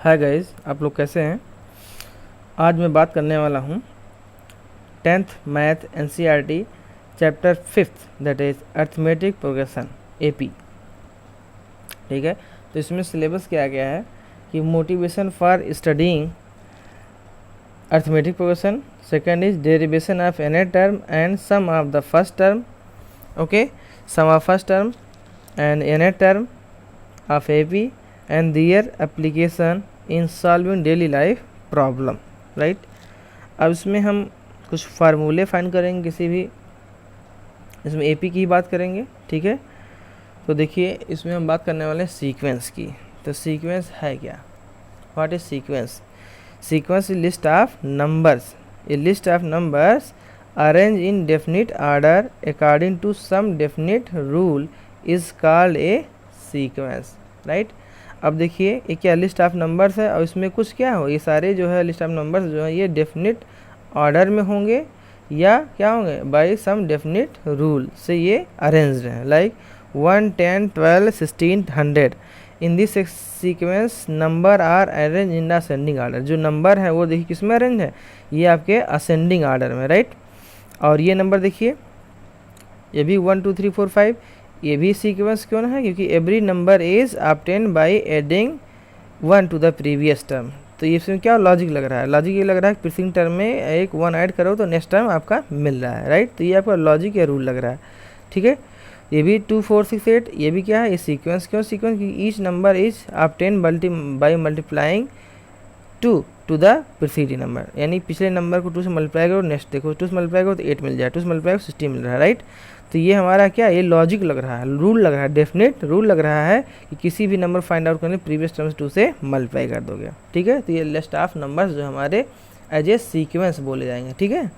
Hi guys, आप लोग कैसे हैं। आज मैं बात करने वाला हूँ 10th math NCERT chapter 5th that is arithmetic progression AP। ठीक है, तो इसमें सिलेबस क्या गया है कि motivation for studying arithmetic progression, second is derivation of n term and sum of the first term, okay, sum of first term and n term of AP and their application in solving daily life problem, right. अब इसमें हम कुछ फार्मूले find करेंगे, किसी भी इसमें AP की बात करेंगे। ठीक है, तो देखिए इसमें हम बात करने वाले हैं सीक्वेंस की। तो सीक्वेंस है क्या, what is sequence? Sequence is list of numbers, a list of numbers arrange in definite order according to some definite rule is called a sequence, right. अब देखिए ये क्या लिस्ट ऑफ नंबर्स है और इसमें कुछ क्या हो, ये सारे जो है लिस्ट ऑफ नंबर्स जो है ये डेफिनिट ऑर्डर में होंगे या क्या होंगे, बाय सम डेफिनिट रूल से ये अरेंज्ड हैं, like 1, 10, 12, 16, 100। In this sequence number are arrange in ascending order. जो नंबर है वो देखिए किस में अरेंज है, ये आपके असेंडिंग ऑर्डर में, राइट। और ये नंबर देखिए ये भी 1, 2, 3, 4, 5, ये भी सीक्वेंस क्यों ना है, क्योंकि every number is obtain by adding 1 to the previous term. तो ये इसमें क्या लॉजिक लग रहा है, लॉजिक ये लग रहा है कि प्रीसिंग टर्म में एक 1 ऐड करो तो नेक्स्ट टर्म आपका मिल रहा है, राइट। तो ये आपका लॉजिक या रूल लग रहा है। ठीक है, ये भी 2, 4, 6, 8 ये भी क्या है, ये सीक्वेंस क्यों सीक्वेंस, क्योंकि each number is obtain by multiplying 2 to the preceding number, यानी पिछले नंबर को 2 से मल्टीप्लाई करो, नेक्स्ट देखो 2 से मल्टीप्लाई करो तो 8 मिल जाए, 2 से मल्टीप्लाई करो 16 मिल रहा है, राइट। तो ये हमारा क्या, ये लॉजिक लग रहा है, रूल लग रहा है, डेफिनेट रूल लग रहा है कि किसी भी नंबर फाइंड आउट करने प्रीवियस टर्म्स 2 से मल्टीप्लाई कर दोगे। ठीक है, तो ये लिस्ट ऑफ नंबर्स जो हमारे एज ए सीक्वेंस बोले जाएंगे। ठीक है,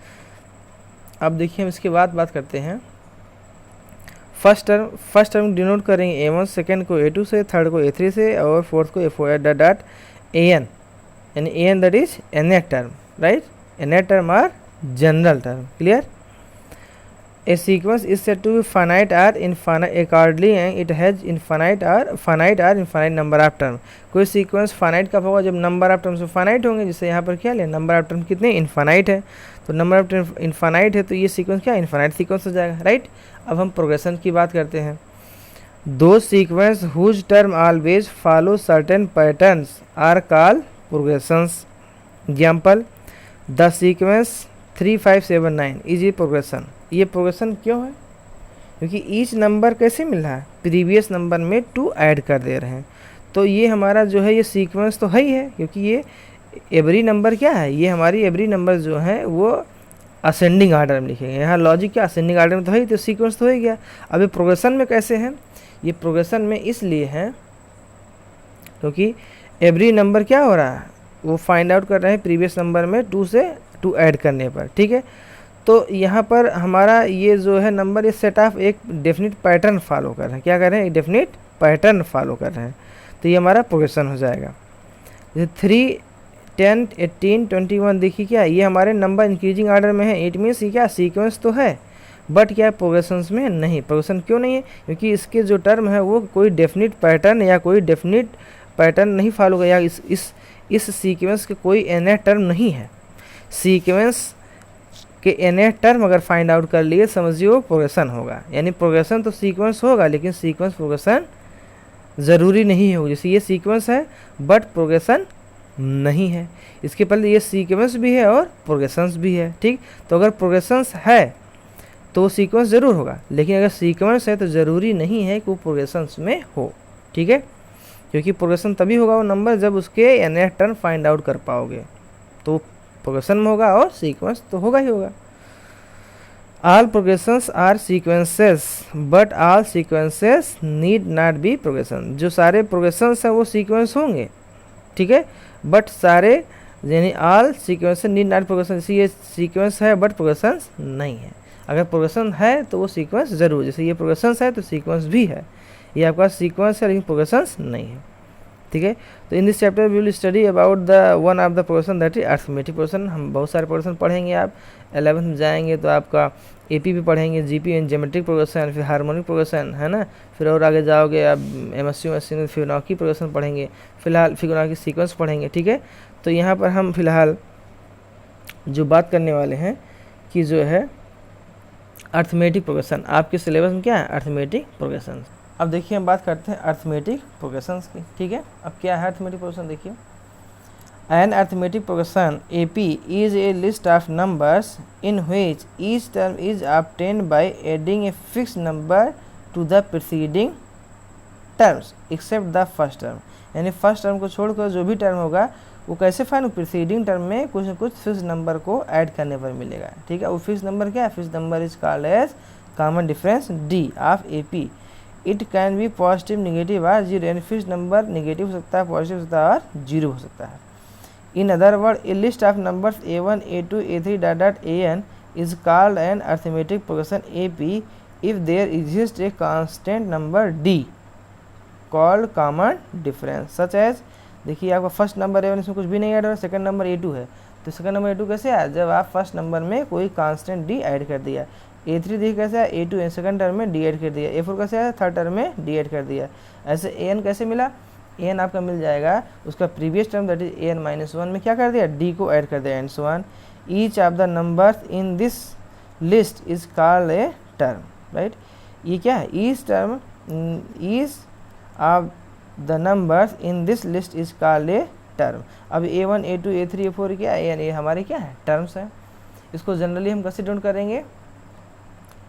अब देखिए हम इसके बाद बात करते हैं फर्स्ट टर्म डिनोट करेंगे A1, सेकेंड को A2 से, थर्ड को A3 से और फोर्थ को A4 डॉट AN, यानी AN that is nth term, right. nth term are general term, clear. A sequence is said to be finite or infinite accordingly and it has finite or infinite number of term। कोई sequence finite कब होगा, जब number of terms finite होंगे। जैसे यहाँ पर क्या ले, नंबर ऑफ टर्म कितने इनफाइनाइट है, तो नंबर ऑफ टर्म इनफाइनाइट है तो ये सीक्वेंस क्या इनफाइनाइट सीक्वेंस हो जाएगा, राइट। अब हम प्रोग्रेशन की बात करते हैं। दो sequence whose term always follow certain patterns are called progressions. Example the sequence 3, 5, 7, 9 is a progression. ये प्रोग्रेशन क्यों है, क्योंकि ईच नंबर कैसे मिल रहा है, प्रीवियस नंबर में 2 ऐड कर दे रहे हैं। तो ये हमारा जो है ये सीक्वेंस तो है ही है, क्योंकि ये एवरी नंबर क्या है, ये हमारी एवरी नंबर जो है वो असेंडिंग ऑर्डर में लिखेंगे। यहाँ लॉजिक क्या असेंडिंग ऑर्डर में तो है ही, तो सीक्वेंस तो हो ही गया। अभी प्रोग्रेशन में कैसे है, ये प्रोग्रेशन में इसलिए है क्योंकि एवरी नंबर क्या हो रहा है, वो फाइंड आउट कर रहे हैं प्रीवियस नंबर में 2 से 2 ऐड करने पर। ठीक है, तो यहाँ पर हमारा ये जो है नंबर, ये सेट ऑफ एक डेफिनिट पैटर्न फॉलो कर रहे हैं। क्या कर रहे हैं, एक डेफिनिट पैटर्न फॉलो कर रहे हैं, तो ये हमारा प्रोग्रेशन हो जाएगा। जैसे 3, 10, 18, 21 देखिए क्या, ये हमारे नंबर इंक्रीजिंग ऑर्डर में है। इट मीन्स ये क्या सीक्वेंस तो है, बट क्या प्रोग्रेशंस में नहीं। प्रोग्रेशन क्यों नहीं है, क्योंकि इसके जो टर्म है वो कोई डेफिनिट पैटर्न या कोई डेफिनिट पैटर्न नहीं फॉलो कर, या इस सीक्वेंस के कोई nth टर्म नहीं है। सीक्वेंस कि nth टर्म अगर फाइंड आउट कर लिए समझिए वो प्रोग्रेशन होगा, यानी प्रोग्रेशन तो सीक्वेंस होगा लेकिन सीक्वेंस प्रोग्रेशन ज़रूरी नहीं होगा। जैसे ये सीक्वेंस है बट प्रोग्रेशन नहीं है, इसके पहले ये सीक्वेंस भी है और प्रोग्रेशंस भी है। ठीक, तो अगर प्रोग्रेशंस है तो सीक्वेंस ज़रूर होगा, लेकिन अगर सीक्वेंस है तो ज़रूरी नहीं है कि वो प्रोग्रेशंस में हो। ठीक है, क्योंकि प्रोग्रेशन तभी होगा वो नंबर जब उसके nth टर्म फाइंड आउट कर पाओगे, तो प्रोग्रेशन में होगा और सीक्वेंस तो होगा ही होगा। All progressions are sequences but all sequences need not be progression. जो सारे प्रोग्रेशंस हैं वो सीक्वेंस होंगे, ठीक है, बट सारे यानी all sequences need not progression. जैसे ये सीक्वेंस है बट प्रोग्रेशंस नहीं है, अगर प्रोग्रेशन है तो वो सीक्वेंस जरूर, जैसे ये प्रोग्रेशंस है तो सीक्वेंस भी है, ये आपका सीक्वेंस है लेकिन प्रोग्रेशंस नहीं है। ठीक है। तो in this chapter we will study about the one of the progression that is arithmetic progression. हम बहुत सारे प्रोग्रेशन पढ़ेंगे। आप 11th में जाएंगे तो आपका एपी भी पढ़ेंगे, जीपी एंड ज्योमेट्रिक प्रोग्रेशन, फिर हार्मोनिक प्रोग्रेशन, है ना। फिर और आगे जाओगे आप एमएससी में फिबोनाची प्रोग्रेशन पढ़ेंगे, फिलहाल फिबोनाची सीक्वेंस पढ़ेंगे, ठीक है। तो यहाँ पर हम फिलहाल जो बात करने वाले हैं कि जो है अर्थमेटिक प्रोग्रेशन, आपके सिलेबस में क्या है, अर्थमेटिक प्रोग्रेशन। अब देखिए हम बात करते हैं अर्थमेटिक प्रोग्रेशंस की, ठीक है। अब क्या है अर्थमेटिक प्रोग्रेशन, देखिए an arithmetic progression AP is a list of numbers in which each term is obtained by adding a fix number to the preceding terms except the first term. यानी first term को छोड़कर जो भी term होगा वो कैसे find, preceding term में कुछ न कुछ फिक्स नंबर को ऐड करने पर मिलेगा, ठीक है। वो फिक्स नंबर क्या है, fix number is called as common difference D of AP. It can be positive, negative और जीरो, यानी फिक्स नंबर नेगेटिव हो सकता है, पॉजिटिव हो सकता है और जीरो हो सकता है। In other word a list of numbers a1 a2 a3 dot an is called an arithmetic progression AP if there exists a constant number d called common difference such as, देखिए आपका first number A1 इसमें कुछ भी नहीं add हो रहा, second number A2 है, तो सेकंड नंबर A2 कैसे आया, जब आप फर्स्ट नंबर में कोई कांस्टेंट d ऐड कर दिया। A3 देखिए कैसे आया, A2 सेकंड टर्म में d ऐड कर दिया। A4 कैसे आया, थर्ड टर्म में d ऐड कर दिया। ऐसे an कैसे मिला, an आपका मिल जाएगा उसका previous term that is an-1 में क्या कर दिया, d को ऐड कर दिया and so on. Each of the numbers in this list is called a term, right. ये क्या है, each term each of the numbers in this list is called a term. अब A1 A2 A3 A4 क्या है, ये हमारे क्या है, टर्म्स हैं। इसको जनरली हम कैसे डिनोट करेंगे,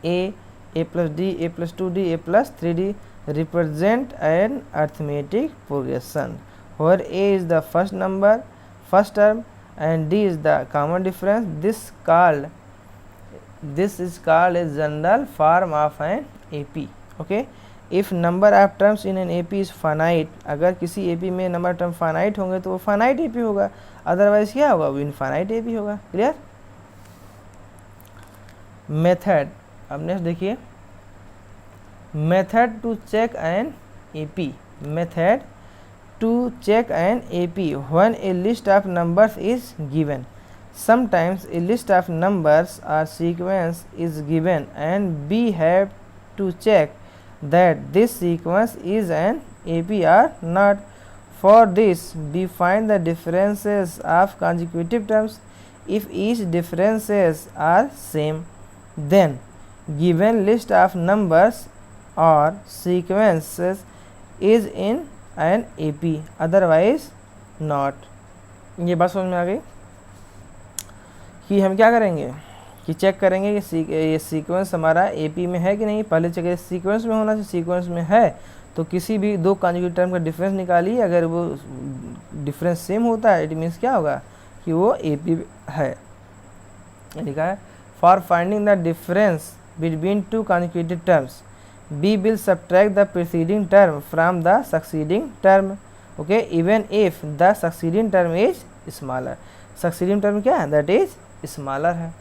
a plus d a plus 2d a plus 3d represent an arithmetic progression where a is the first number, first term and d is the common difference. This is called a general form of an AP, okay. If number of terms in an AP is finite, अगर किसी AP में number term finite होंगे तो वो finite AP होगा, otherwise क्या होगा, वो इनफाइनाइट AP होगा। क्लियर। मेथड, अब नेक्स्ट देखिए method to check an AP, method to check an AP when a list of numbers is given. Sometimes a list of numbers or sequence is given and we have to check that this sequence is an AP or not. For this we find the differences of consecutive terms. If each differences are same, then given list of numbers or sequences is in an AP, otherwise not। ये बात समझ में आ गई कि हम क्या करेंगे कि चेक करेंगे कि ये सीक्वेंस हमारा AP में है कि नहीं। पहले चेक सीक्वेंस में होना चाहिए, सीक्वेंस में है तो किसी भी दो कॉन्जुगेट टर्म का डिफरेंस निकालिए, अगर वो डिफरेंस सेम होता है इट मीन्स क्या होगा कि वो AP है। लिखा है for finding the difference between two conjugated terms we will subtract the preceding term from the succeeding term, okay, even if the succeeding term is smaller. Succeeding term क्या है, that is smaller है,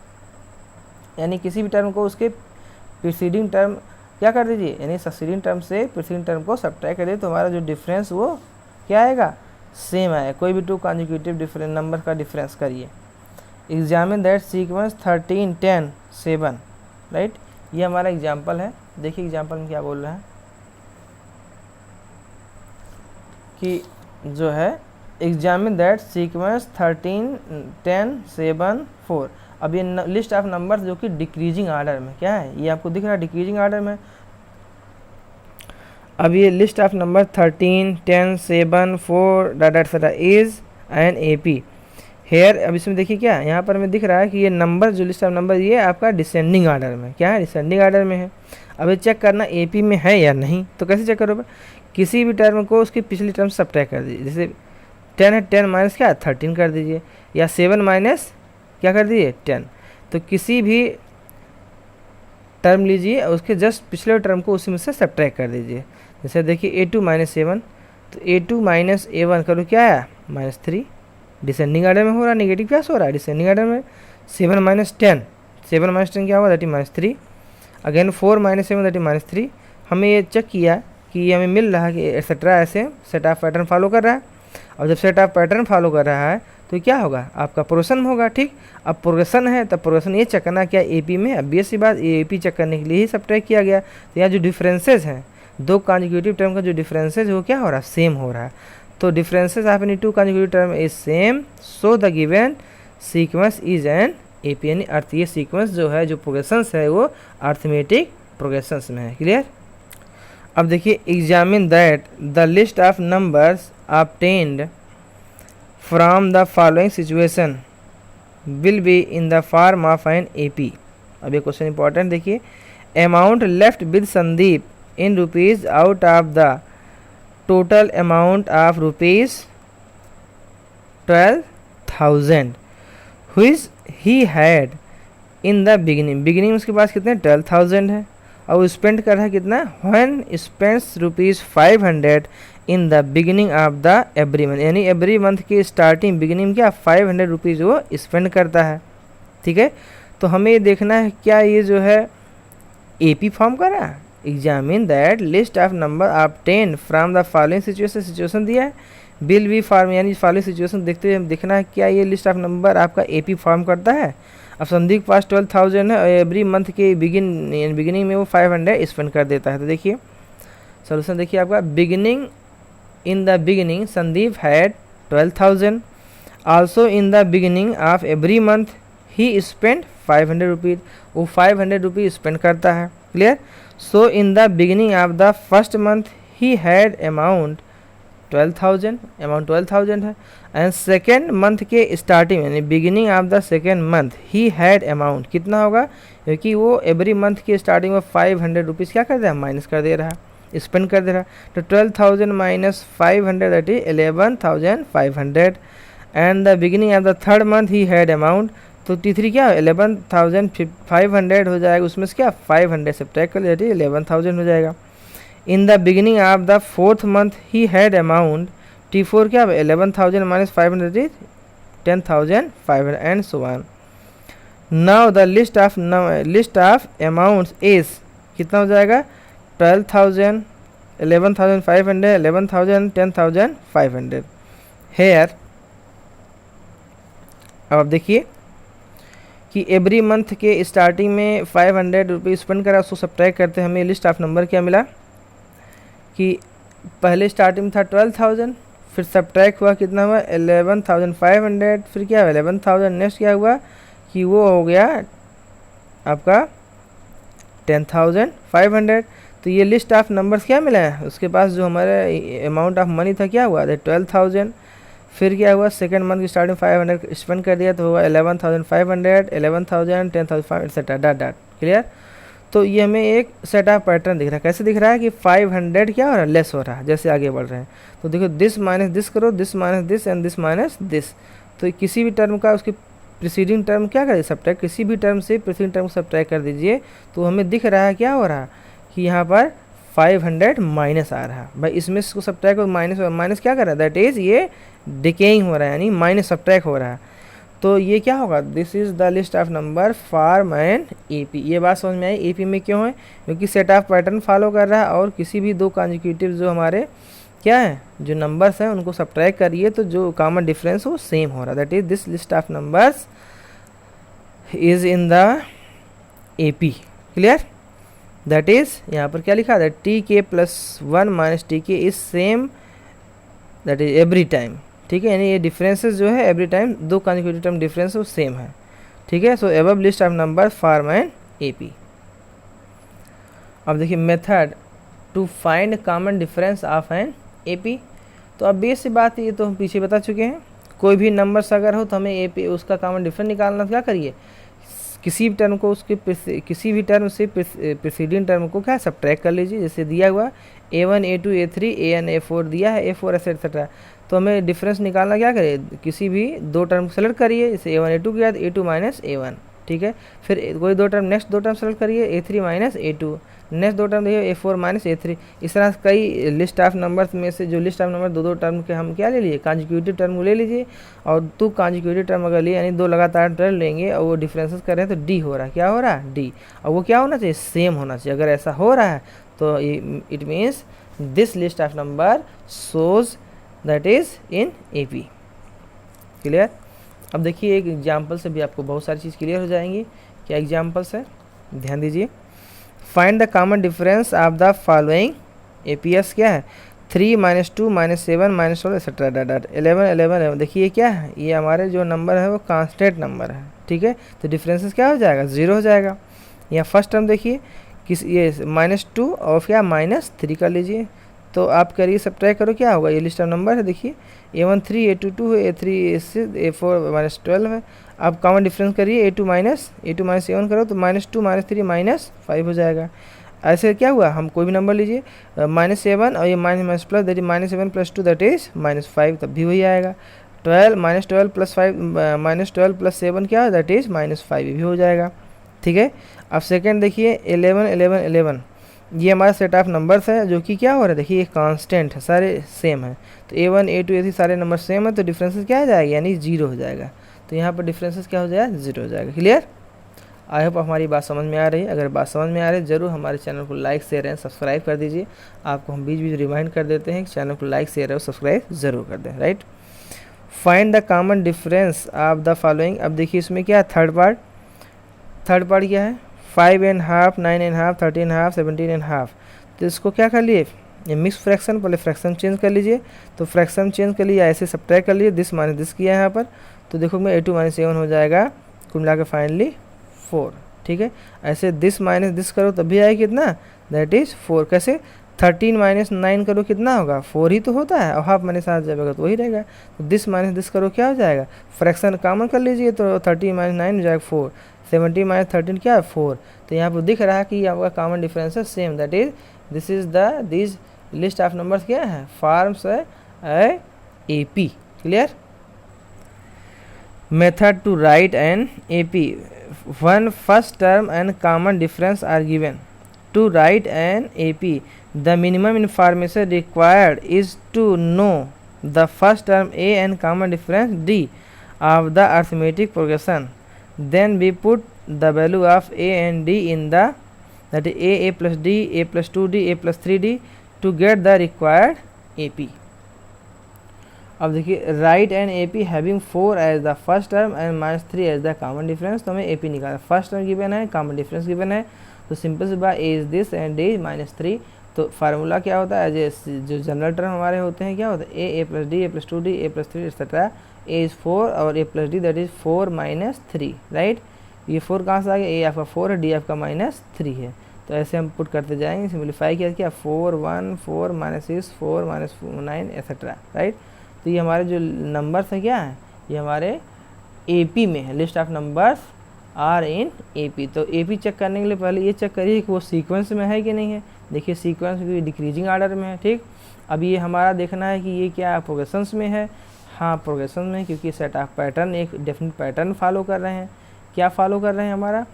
यानी किसी भी term को उसके preceding term क्या कर दीजिए, यानी सक्सीडिंग टर्म से प्रीसीडिंग टर्म को सब्ट्रैक्ट कर दीजिए तो हमारा जो डिफरेंस वो क्या आएगा, सेम आएगा। कोई भी टू कॉन्जुगेटिव डिफरेंट नंबर का डिफरेंस करिए। Examine that sequence 13 10 7, right. ये हमारा एग्जाम्पल है। देखिए एग्जाम्पल में क्या बोल रहा है कि जो है एग्जामिन दैट सीक्वेंस 13 10 7 4। अब ये लिस्ट ऑफ नंबर्स जो कि डिक्रीजिंग आर्डर में क्या है, ये आपको दिख रहा है डिक्रीजिंग आर्डर में। अब ये list of number 13 10 7 4 data etcetera is an AP here. अब इसमें देखिए क्या यहाँ पर हमें दिख रहा है कि ये नंबर जो लिस्ट ऑफ नंबर ये आपका डिसेंडिंग आर्डर में क्या है, डिसेंडिंग आर्डर में है। अब ये चेक करना AP में है या नहीं, तो कैसे चेक करोगे, किसी भी टर्म को उसकी पिछली टर्म सब्ट्रैक्ट कर दीजिए। जैसे 10 है, 10 माइनस क्या 13 कर दीजिए, या 7 माइनस क्या कर दीजिए 10। तो किसी भी टर्म लीजिए और उसके जस्ट पिछले टर्म को उसी में से सब्ट्रैक्ट कर दीजिए। जैसे देखिए A2 माइनस 7, तो A2 माइनस A1 करो क्या आया -3, डिसेंडिंग आर्डर में हो रहा है, नेगेटिव क्या हो रहा है डिसेंडिंग आर्डर में। 7 माइनस 10, 7 माइनस 10 क्या हुआ that is -3। Again 4 minus 7 that is -3। हमें ये चेक किया कि ये हमें मिल रहा है कि एक्सेट्रा ऐसे सेट ऑफ पैटर्न फॉलो कर रहा है। और जब सेट ऑफ पैटर्न फॉलो कर रहा है तो क्या होगा, आपका प्रोग्रेशन होगा। ठीक, अब प्रोग्रेशन है तब प्रोग्रेशन ये चेक करना क्या एपी में, अब सी बात ये एपी चेक करने के लिए ही सब्ट्रैक्ट किया गया। तो यहाँ जो डिफरेंसेस हैं दो कॉन्जिक्यूटिव टर्म का जो डिफरेंसेस है वो क्या हो रहा है, सेम हो रहा है। तो differences of any two consecutive term is same, so the given sequence is an AP, यानी अर्थ ये सीक्वेंस जो है जो प्रोग्रेशंस है वो अर्थमेटिक प्रोग्रेशंस में है। क्लियर। अब देखिए examine that the list of numbers obtained from the following situation will be in the form of an AP. अब ये क्वेश्चन इंपॉर्टेंट देखिए, amount left with Sandeep in rupees out of the total amount of rupees 12,000 which he had in the beginning उसके पास कितने 12,000 है, और वो spend कर रहा है कितना, when spends rupees 500 in the beginning of the every month, यानी एवरी मंथ की स्टार्टिंग बिगिनिंग क्या 500 रुपीज़ वो स्पेंड करता है। ठीक है, तो हमें ये देखना है क्या ये जो है एपी फॉर्म कर रहा है। Examine that list of number obtained from the following situation दिया है, बिल बी फॉर्म, यानी फॉलोइंग सिचुएशन देखते हुए देखना है क्या ये लिस्ट ऑफ नंबर आपका एपी फॉर्म करता है। अब संदीप के पास 12,000 है और एवरी मंथ के बिगिनिंग में वो 500 स्पेंड कर देता है। तो देखिए सोल्यूशन देखिए आपका, beginning in the beginning Sandeep had 12,000, also in the beginning of every month he spend 500 rupees, वो 500 रुपीज़ स्पेंड करता है। Clear. So in the beginning of the first month he had amount 12,000 है, एंड सेकेंड मंथ के starting यानी beginning of the second month he had amount कितना होगा, क्योंकि वो एवरी मंथ के स्टार्टिंग में 500 रुपीज़ क्या कर रहा है, माइनस कर दे रहा है, स्पेंड कर दे रहा है। तो 12,000 minus 500 that is 11,500, and the beginning of the third month he had amount, तो T3 क्या 11,500 हो जाएगा, उसमें से क्या 500 सब्ट्रैक्ट कर लेते 11,000 हो जाएगा। In the beginning of the fourth month he had amount, T4 क्या 11,000 minus 500 is 10,500 and so on. Now the list of amounts is कितना हो जाएगा 12,000, 11,500, 11,000, 10,500 हेयर। अब आप देखिए कि एवरी मंथ के स्टार्टिंग में 500 रुपये स्पेंड करा, उसको सब्ट्रैक्ट करते हमें लिस्ट ऑफ नंबर क्या मिला कि पहले स्टार्टिंग था 12,000, फिर सब्ट्रैक्ट हुआ कितना हुआ 11,500, फिर क्या 11,000, नेक्स्ट क्या हुआ कि वो हो गया आपका 10,500। तो ये लिस्ट ऑफ नंबर्स क्या मिला है, उसके पास जो हमारे अमाउंट ऑफ मनी था क्या हुआ 12,000, फिर क्या हुआ सेकेंड मंथ की स्टार्टिंग 500 स्पेंड कर दिया तो हुआ 11,500, 11,000, 10,500 एक्सेट्रा डॉट डॉट। क्लियर। तो ये हमें एक सेट ऑफ पैटर्न दिख रहा है, कैसे दिख रहा है कि 500 क्या हो रहा है, लेस हो रहा है जैसे आगे बढ़ रहे हैं। तो देखो दिस माइनस दिस करो, this minus this and this minus this, तो किसी भी टर्म का उसकी प्रीसीडिंग टर्म क्या करें सब्ट्रैक्ट, किसी भी टर्म से प्रीसीडिंग टर्म को सब्ट्रैक्ट कर दीजिए। तो हमें दिख रहा है क्या हो रहा है कि यहाँ पर 500 माइनस आ रहा है भाई, इसमें इसको सब्ट्रैक्ट और माइनस क्या कर रहा है, दैट इज़ ये डिकेइंग हो रहा है यानी माइनस सब्ट्रैक्ट हो रहा है। तो ये क्या होगा, this is the list of number form an AP. ये बात समझ में आई एपी में क्यों है, क्योंकि सेट ऑफ पैटर्न फॉलो कर रहा है और किसी भी दो कॉन्जिक्यूटिव जो हमारे क्या है जो नंबर्स हैं उनको सब्ट्रैक्ट करिए तो जो कॉमन डिफरेंस वो सेम हो रहा है, that is this list of numbers is in the AP. Clear. That is यहाँ पर क्या लिखा है TK + 1 minus TK is same, that is every time. ठीक है, यानी ये डिफरेंसेस जो है एवरी टाइम दो कॉन्जिक्यूटिव टर्म डिफरेंस वो सेम है। ठीक है, so above list of number form an AP. अब देखिए method to find common difference of an AP. तो अब बेस सी बात ये तो हम पीछे बता चुके हैं, कोई भी नंबर्स अगर हो तो हमें एपी उसका कॉमन डिफरेंस निकालना, तो क्या करिए किसी भी टर्म को उसके किसी भी टर्म से प्रीसीडिंग टर्म को क्या सब्ट्रैक्ट कर लीजिए। जैसे दिया हुआ A1 A2 A3 AN A4 दिया है, A4 एक्सेट्रा, तो हमें डिफरेंस निकालना क्या करें किसी भी दो टर्म सेलेक्ट करिए, जैसे A1 A2 किया तो A2 माइनस A1। ठीक है, फिर कोई दो टर्म नेक्स्ट दो टर्म सेलेक्ट करिए A3 माइनस A2, नेक्स्ट दो टर्म देखिए A4 माइनस A3। इस तरह कई लिस्ट ऑफ नंबर्स में से जो लिस्ट ऑफ नंबर दो टर्म के हम क्या ले लिए कॉन्जिक्यूटिव टर्म को ले लीजिए, और दो कॉन्जिक्यूटिव टर्म अगर लिए यानी दो लगातार टर्म लेंगे और वो डिफरेंसेस कर रहे हैं तो D हो रहा है, क्या हो रहा है D, और वो क्या होना चाहिए सेम होना चाहिए। अगर ऐसा हो रहा है तो it means this list of number shows that is in AP। Clear. अब देखिए एक एग्जाम्पल से भी आपको बहुत सारी चीज़ क्लियर हो जाएंगी। क्या एग्जाम्पल्स है, ध्यान दीजिए। Find the common difference of the following APS क्या है, 3 -2 -7 -12 एक्सेट्रा डॉट 11 11। देखिए ये क्या है, ये हमारे जो नंबर है वो कांस्टेंट नंबर है, ठीक है। तो डिफरेंसेस क्या हो जाएगा, 0 हो जाएगा। यहाँ फर्स्ट टर्म देखिए किस, ये -2 और क्या -3 कर लीजिए, तो आप करिए सब्ट्रैक्ट करो, क्या होगा, ये लिस्ट ऑफ नंबर है। देखिए A1 3 A2 2 A3 A6 A4 -12 है। आप कॉमन डिफरेंस करिए, A2 -7 करो तो -2 -3 -5 हो जाएगा। ऐसे क्या हुआ, हम कोई भी नंबर लीजिए -7 और ये minus plus, that is -7 + 2 that is -5, तब भी वही आएगा। 12 -12 + 5 -12 + 7 क्या है, दैट इज -5, भी हो जाएगा, ठीक है। अब सेकंड देखिए 11 11 11, ये हमारा सेट ऑफ नंबर्स है जो कि क्या हो रहा है, देखिए ये कांस्टेंट है, सारे सेम है। तो A1 A2 A3 सारे नंबर सेम है, तो डिफरेंसेस क्या हो जाएगा, यानी 0 हो जाएगा। तो यहाँ पर डिफरेंसेस क्या हो जाएगा, 0 हो जाएगा। क्लियर। आई होप हमारी बात समझ में आ रही है। अगर बात समझ में आ रही है ज़रूर हमारे चैनल को लाइक शेयर एंड सब्सक्राइब कर दीजिए। आपको हम बीच बीच रिमाइंड कर देते हैं कि चैनल को लाइक शेयर और सब्सक्राइब ज़रूर कर दें, right. Find the common difference of the following. अब देखिए इसमें क्या है, थर्ड पार्ट क्या है, 5.5 9.5 13.5 17.5। तो इसको क्या कर लिए, ये मिक्स फ्रैक्शन, पहले फ्रैक्शन चेंज कर लीजिए। तो फ्रैक्शन चेंज कर लिए, ऐसे सब्ट्रैक्ट कर लिए, दिस माइनस दिस किया है यहाँ पर, तो देखो मैं A2 -7 हो जाएगा, कुल मिला के फाइनली 4, ठीक है। ऐसे दिस माइनस दिस करो तब भी आएगा कितना, दैट इज 4। कैसे, 13 - 9 करो कितना होगा, 4 ही तो होता है, और हाफ माइनस साथ जाएगा तो वही रहेगा। तो दिस माइनस दिस करो क्या हो जाएगा, फ्रैक्शन कॉमन कर लीजिए, तो 13 - 9 हो जाएगा 4, 17 - 13 क्या है 4। तो यहाँ पर दिख रहा है कि आपका कॉमन डिफरेंस है same, that is this is the this list of numbers क्या है, फॉर्म्स है AP। Clear. Method to write an AP। One first term and common difference are given. To write an AP, the minimum information required is to know the first term A and common difference D of the arithmetic progression. Then we put the value of A and D in the, that is A plus D, A plus 2D, A plus 3D to get the required AP. अब देखिए write an AP having 4 as the first term and -3 as the common difference. तो हमें AP निकालना, first term given है, common difference given है, तो simple से बात A is this and D -3। तो फार्मूला क्या होता है, जो जनरल टर्म हमारे होते हैं क्या होता है, A plus D, A plus 2D, A plus 3 etcetera, A is 4 और A plus D that is 4 - 3, right. ये 4 कहाँ से आ गया, A आपका 4 है, D आपका -3 है। तो ऐसे हम पुट करते जाएंगे, सिम्प्लीफाई किया 4 1 4 -6 4 -9 एक्सेट्रा, राइट। तो ये हमारे जो नंबर्स हैं क्या है, ये हमारे AP में है, list of numbers are in AP। तो AP चेक करने के लिए पहले ये चेक करिए कि वो सीक्वेंस में है कि नहीं है। देखिए सीक्वेंस भी डिक्रीजिंग ऑर्डर में है, ठीक। अब ये हमारा देखना है कि ये क्या प्रोग्रेशंस में है, हाँ प्रोग्रेशन में, क्योंकि सेट ऑफ पैटर्न एक डेफिनेट पैटर्न फॉलो कर रहे हैं। क्या फॉलो कर रहे हैं हमारा,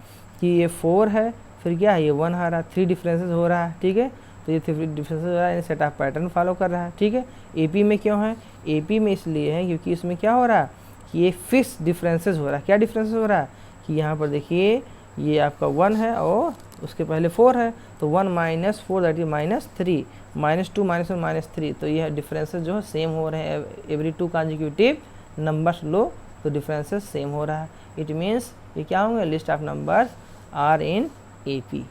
कि ये 4 है, फिर क्या है ये 1 आ रहा है, 3 डिफरेंसेस हो रहा है, ठीक है। तो ये 3 डिफरेंसेस हो रहा है, सेट ऑफ पैटर्न फॉलो कर रहा है, ठीक है। AP में क्यों है, AP में इसलिए है क्योंकि इसमें क्या हो रहा है कि ये फिक्स डिफरेंसेस हो रहा है। क्या डिफरेंसेस हो रहा है कि यहाँ पर देखिए ये आपका 1 है और उसके पहले 4 है, तो 1 - 4 दैट इज -3, -2 -1 -3। तो यह डिफरेंसेस जो है सेम हो रहे हैं, एवरी 2 कॉन्जिक्यूटिव नंबर्स लो तो डिफरेंसेस सेम हो रहा है। इट मीन्स ये क्या होंगे, list of numbers are in AP।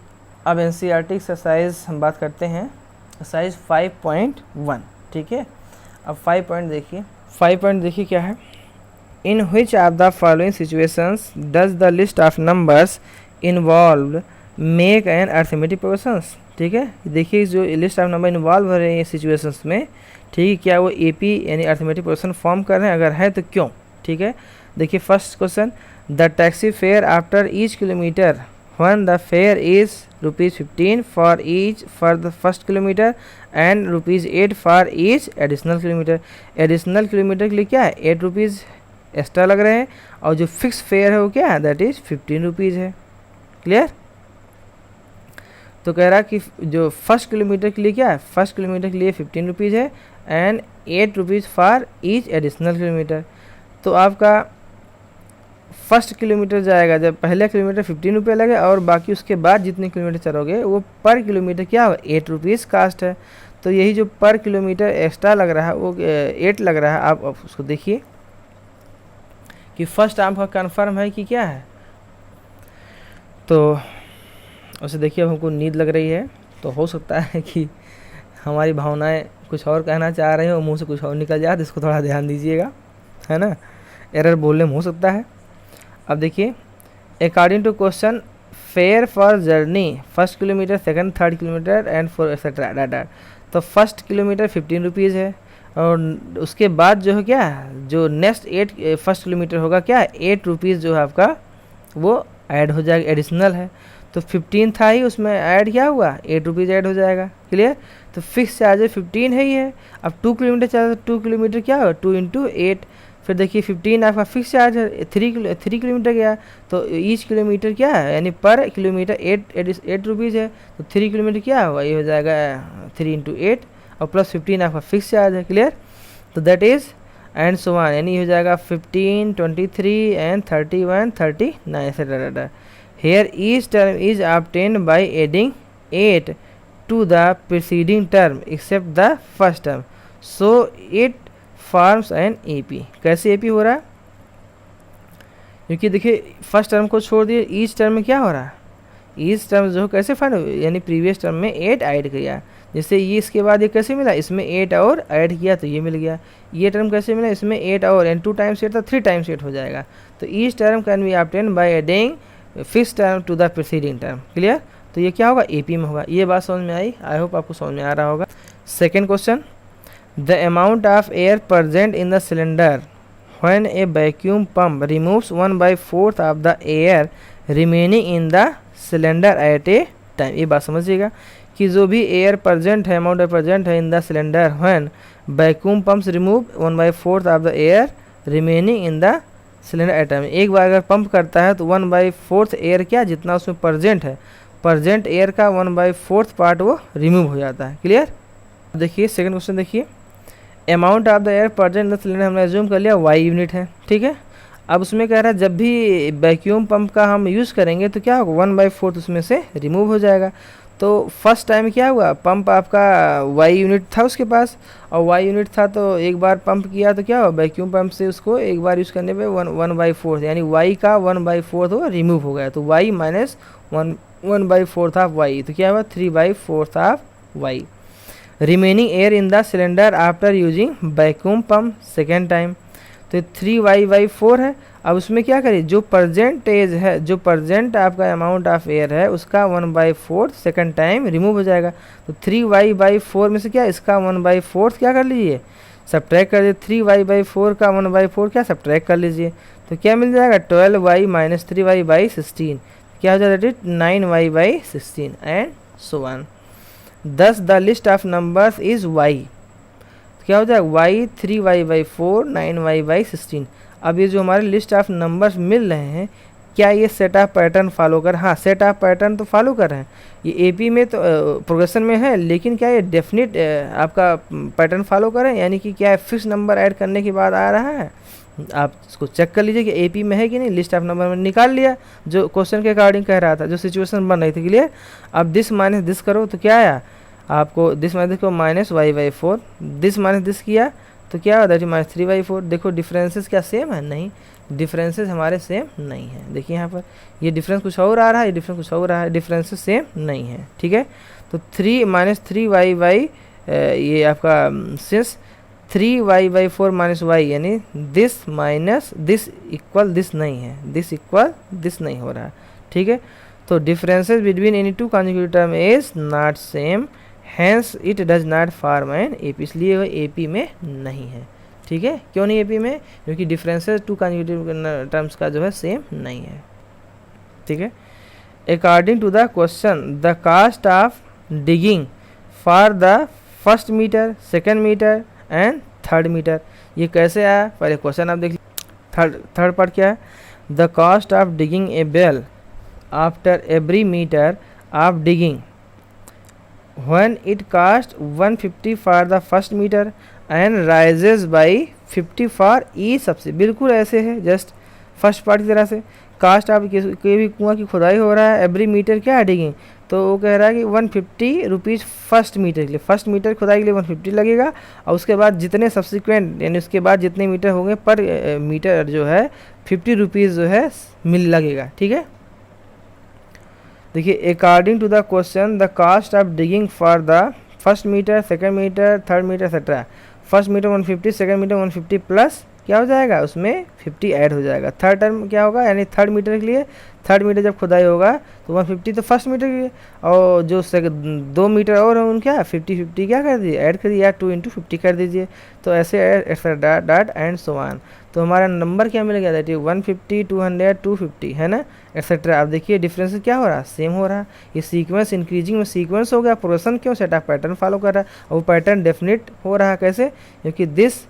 अब NCERT एक्सरसाइज हम बात करते हैं, एक्सरसाइज 5.1, ठीक है। अब 5 पॉइंट देखिए, 5 पॉइंट देखिए क्या है, in which of the following situations does the list of numbers involve make an arithmetic progressions. ठीक है, देखिए जो लिस्ट ऑफ नंबर इन्वॉल्व हो रहे हैं सिचुएशंस में, ठीक है, क्या वो AP यानी अर्थमेटिक प्रोग्रेशन फॉर्म कर रहे हैं, अगर है तो क्यों। ठीक है, देखिए first question, the taxi fare after each kilometre when the fare is ₹15 for the first kilometer and ₹8 for each additional kilometer। Additional kilometre के लिए क्या है, ₹8 एक्स्ट्रा लग रहे हैं, और जो फिक्स फेयर है वो क्या है, दैट इज ₹15 है। क्लियर। तो कह रहा कि जो फर्स्ट किलोमीटर के लिए क्या है, फर्स्ट किलोमीटर के लिए ₹15 है and ₹8 for each additional kilometre. तो आपका फर्स्ट किलोमीटर जाएगा, जब पहले किलोमीटर ₹15 लगे और बाकी उसके बाद जितने किलोमीटर चलोगे वो पर किलोमीटर क्या होगा, ₹8 कास्ट है। तो यही जो पर किलोमीटर एक्स्ट्रा लग रहा है वो 8 लग रहा है। आप उसको देखिए कि फर्स्ट टर्म का कन्फर्म है कि क्या है। तो उसे देखिए, अब हमको नींद लग रही है, तो हो सकता है कि हमारी भावनाएं कुछ और कहना चाह रही हो, मुंह से कुछ और निकल जाए, तो इसको थोड़ा ध्यान दीजिएगा, है ना। एरर बोलने में हो सकता है। अब देखिए, according to question fare for journey first kilometre, second, third kilometre and four etcetera data. तो फर्स्ट किलोमीटर 15 रुपीज़ है, और उसके बाद जो है क्या, जो नेक्स्ट 8 फर्स्ट किलोमीटर होगा क्या, 8 रुपीज़ जो है आपका वो ऐड हो जाएगा, एडिशनल है। तो 15 था ही, उसमें ऐड क्या हुआ, 8 रुपीज़ ऐड हो जाएगा। क्लियर। तो फिक्स चार्ज 15 है ही है। अब 2 किलोमीटर चार्ज, 2 किलोमीटर क्या होगा, 2 × 8। फिर देखिए 15 आपका फिक्स चार्ज है, 3 किलोमीटर गया, तो ईच किलोमीटर क्या है, यानी पर किलोमीटर 8 रुपीज़ है। तो 3 किलोमीटर क्या होगा, ये हो जाएगा 3 × 8 और प्लस 15 आपका फिक्स चार्ज है। क्लियर। तो that is and so on, यानी हो जाएगा 15, 23 and 31, 39 etcetera. Here each term is obtained by adding 8 to the preceding term except the first term. So it forms an AP. कैसे AP हो रहा है, क्योंकि देखिए फर्स्ट टर्म को छोड़ दिए, ईच टर्म में क्या हो रहा है, ईच टर्म जो कैसे फाइंड हो, यानी प्रीवियस टर्म में 8 ऐड किया, जैसे ये इसके बाद ये कैसे मिला, इसमें 8 और ऐड किया तो ये मिल गया। ये टर्म कैसे मिला, इसमें 8 और, एंड 2 टाइम्स 8 था, 3 टाइम्स 8 हो जाएगा। तो each term can be obtain by adding fix term to the preceding term. Clear. तो ये क्या होगा, एपी में होगा। ये बात समझ में आई, आई होप आपको समझ में आ रहा होगा। Second question, the amount of air present in the cylinder when A vacuum pump removes 1/4 of the air remaining in the cylinder eight A time. ये बात समझिएगा कि जो भी एयर प्रेजेंट है, अमाउंट प्रेजेंट है इन the cylinder when vacuum pumps remove 1/4 of the air remaining in the cylinder item. एक बार अगर पंप करता है तो 1/4 एयर क्या, जितना उसमें प्रेजेंट है, प्रेजेंट एयर का 1/4 पार्ट वो रिमूव हो जाता है। क्लियर। देखिए सेकंड क्वेश्चन देखिए, amount of the air present in the cylinder हमने एज्यूम कर लिया वाई यूनिट है, ठीक है। अब उसमें कह रहा है जब भी वैक्यूम पंप का हम यूज़ करेंगे तो क्या होगा, 1/4 उसमें से रिमूव हो जाएगा। तो फर्स्ट टाइम क्या हुआ, पंप आपका वाई यूनिट था उसके पास, और वाई यूनिट था तो एक बार पंप किया तो क्या हुआ, वैक्यूम पंप से उसको एक बार यूज़ करने पे 1/4 यानी वाई का 1/4 वो रिमूव हो गया। तो वाई माइनस 1/4 ऑफ वाई, तो क्या हुआ 3/4 of y. Remaining air in the cylinder after using vacuum pump second time, तो 3y/4 है। अब उसमें क्या करें, जो परजेंटेज है, जो परजेंट आपका अमाउंट ऑफ एयर है उसका 1/4 सेकंड टाइम रिमूव हो जाएगा। तो 3y/4 में से क्या, इसका 1/4 क्या कर लीजिए, सब्ट्रैक्ट कर लीजिए। 3y/4 का 1/4 क्या सब्ट्रैक्ट कर लीजिए, तो क्या मिल जाएगा 12y - 3y/16, क्या हो जाएगा 9y/16 एंड सो ऑन। दस the list of numbers is y, क्या हो जाएगा y 3y/4 9y/16। अब ये जो हमारे लिस्ट ऑफ नंबर्स मिल रहे हैं, क्या ये सेट ऑफ पैटर्न फॉलो कर, हाँ सेट ऑफ पैटर्न तो फॉलो कर रहे हैं। ये एपी में तो प्रोग्रेशन में है, लेकिन क्या ये डेफिनिट आपका पैटर्न फॉलो करें, यानी कि क्या फिक्स नंबर ऐड करने के बाद आ रहा है। आप इसको चेक कर लीजिए कि एपी में है कि नहीं। लिस्ट ऑफ नंबर में निकाल लिया जो क्वेश्चन के अकॉर्डिंग कह रहा था, जो सिचुएशन बन रही थी। क्लियर। अब दिस माइनस दिस करो तो क्या आया आपको, दिस माइनस को -y/4, दिस माइनस दिस किया तो क्या होता है -3/4। देखो डिफरेंसेस क्या सेम है, नहीं, डिफरेंसेस हमारे सेम नहीं है। देखिए यहाँ पर ये डिफरेंस कुछ और आ रहा है, ये डिफरेंस कुछ और आ रहा है, डिफरेंसेस सेम नहीं है। ठीक है। तो 3 - 3y/, ये आपका सिंस 3y/4 - y, यानी this minus this equal this नहीं है, दिस इक्वल दिस नहीं हो रहा। ठीक है। तो differences between any two consecutive term is not same, hence it does not form an AP, इसलिए वह एपी में नहीं है। ठीक है। क्यों नहीं एपी में, क्योंकि डिफरेंसेस टू कॉन्जिक्यूटिव टर्म्स का जो है सेम नहीं है। ठीक है। According to the question the cost of digging for the first metre, second metre and third metre, ये कैसे आया, पहले क्वेश्चन आप देख लीजिए। थर्ड पार्ट क्या है, the cost of digging a well after every metre of digging when it cost 150 for the first meter and rises by 50 for each सबसे, बिल्कुल ऐसे है जस्ट फर्स्ट पार्ट की तरह से। कास्ट आप कोई भी कुआं की खुदाई हो रहा है, एवरी मीटर क्या है डिगिंग, तो वो कह रहा है कि 150 रुपीज़ फर्स्ट मीटर के लिए, फर्स्ट मीटर खुदाई के लिए 150 लगेगा, और उसके बाद जितने सब्सिक्वेंट यानी उसके बाद जितने मीटर होंगे पर मीटर जो है 50 रुपीज़ जो है मिल लगेगा। ठीक है, देखिए according to the question the cost of digging for the first metre, second metre, third metre etcetera, first metre 150, second metre 150 plus क्या हो जाएगा उसमें 50 ऐड हो जाएगा। थर्ड टर्म क्या होगा, यानी थर्ड मीटर के लिए, थर्ड मीटर जब खुदाई होगा तो 150 तो फर्स्ट मीटर के लिए, और जो 2 मीटर और हैं उन क्या 50 क्या कर दीजिए ऐड कर दिए, या 2 × 50 कर दीजिए। तो ऐसे डॉट एंड सो ऑन। तो हमारा नंबर क्या मिल गया, दैट इज 150, 200, 250 है ना, एक्सेट्रा। अब देखिए डिफरेंस क्या हो रहा है, सेम हो रहा है। ये सीक्वेंस इंक्रीजिंग में सीक्वेंस हो गया, प्रोग्रेशन क्यों, सेट ऑफ पैटर्न फॉलो कर रहा है, और वो पैटर्न डेफिनेट हो रहा है कैसे, क्योंकि this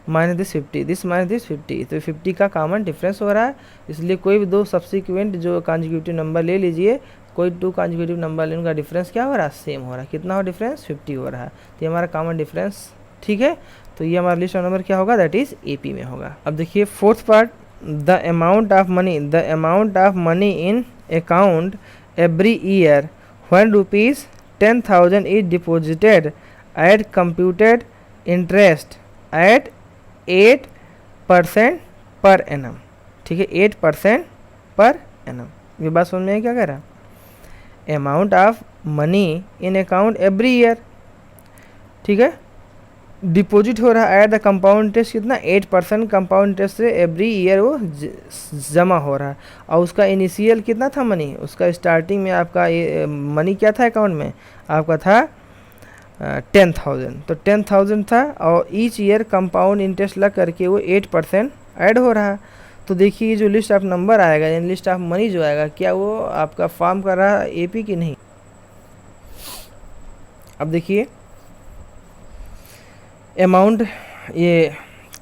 minus this 50, this minus this 50, तो 50 का कॉमन डिफरेंस हो रहा है। इसलिए कोई भी 2 सब्सिक्वेंट जो कॉन्जिक्यूटिव नंबर ले लीजिए, कोई 2 कॉन्जिक्यूटिव नंबर ले, उनका डिफरेंस क्या हो रहा है, सेम हो रहा है। कितना हो डिफरेंस, 50 हो रहा है। तो ये हमारा कॉमन डिफरेंस। ठीक है, तो ये हमारा लिस्ट नंबर क्या होगा, दैट इज AP में होगा। अब देखिए fourth part, the amount of money in account every year when rupees 10,000 is deposited at computed interest at 8% per annum. ठीक है, 8% पर एनम। ये बात समझ में क्या कह रहा है, amount of money in account every year, ठीक है, डिपॉजिट हो रहा है एट द कंपाउंड इंटरेस्ट कितना 8% कंपाउंड इंटरेस्ट से एवरी ईयर वो जमा हो रहा है। और उसका इनिशियल कितना था मनी, उसका स्टार्टिंग में आपका ये मनी क्या था अकाउंट में, आपका था 10,000, तो 10,000 था, और ईच ईयर कंपाउंड इंटरेस्ट लग करके वो 8% ऐड हो रहा है। तो देखिए जो लिस्ट ऑफ नंबर आएगा यानी लिस्ट ऑफ मनी जो आएगा, क्या वो आपका फॉर्म कर रहा है AP की नहीं। अब देखिए अमाउंट, ये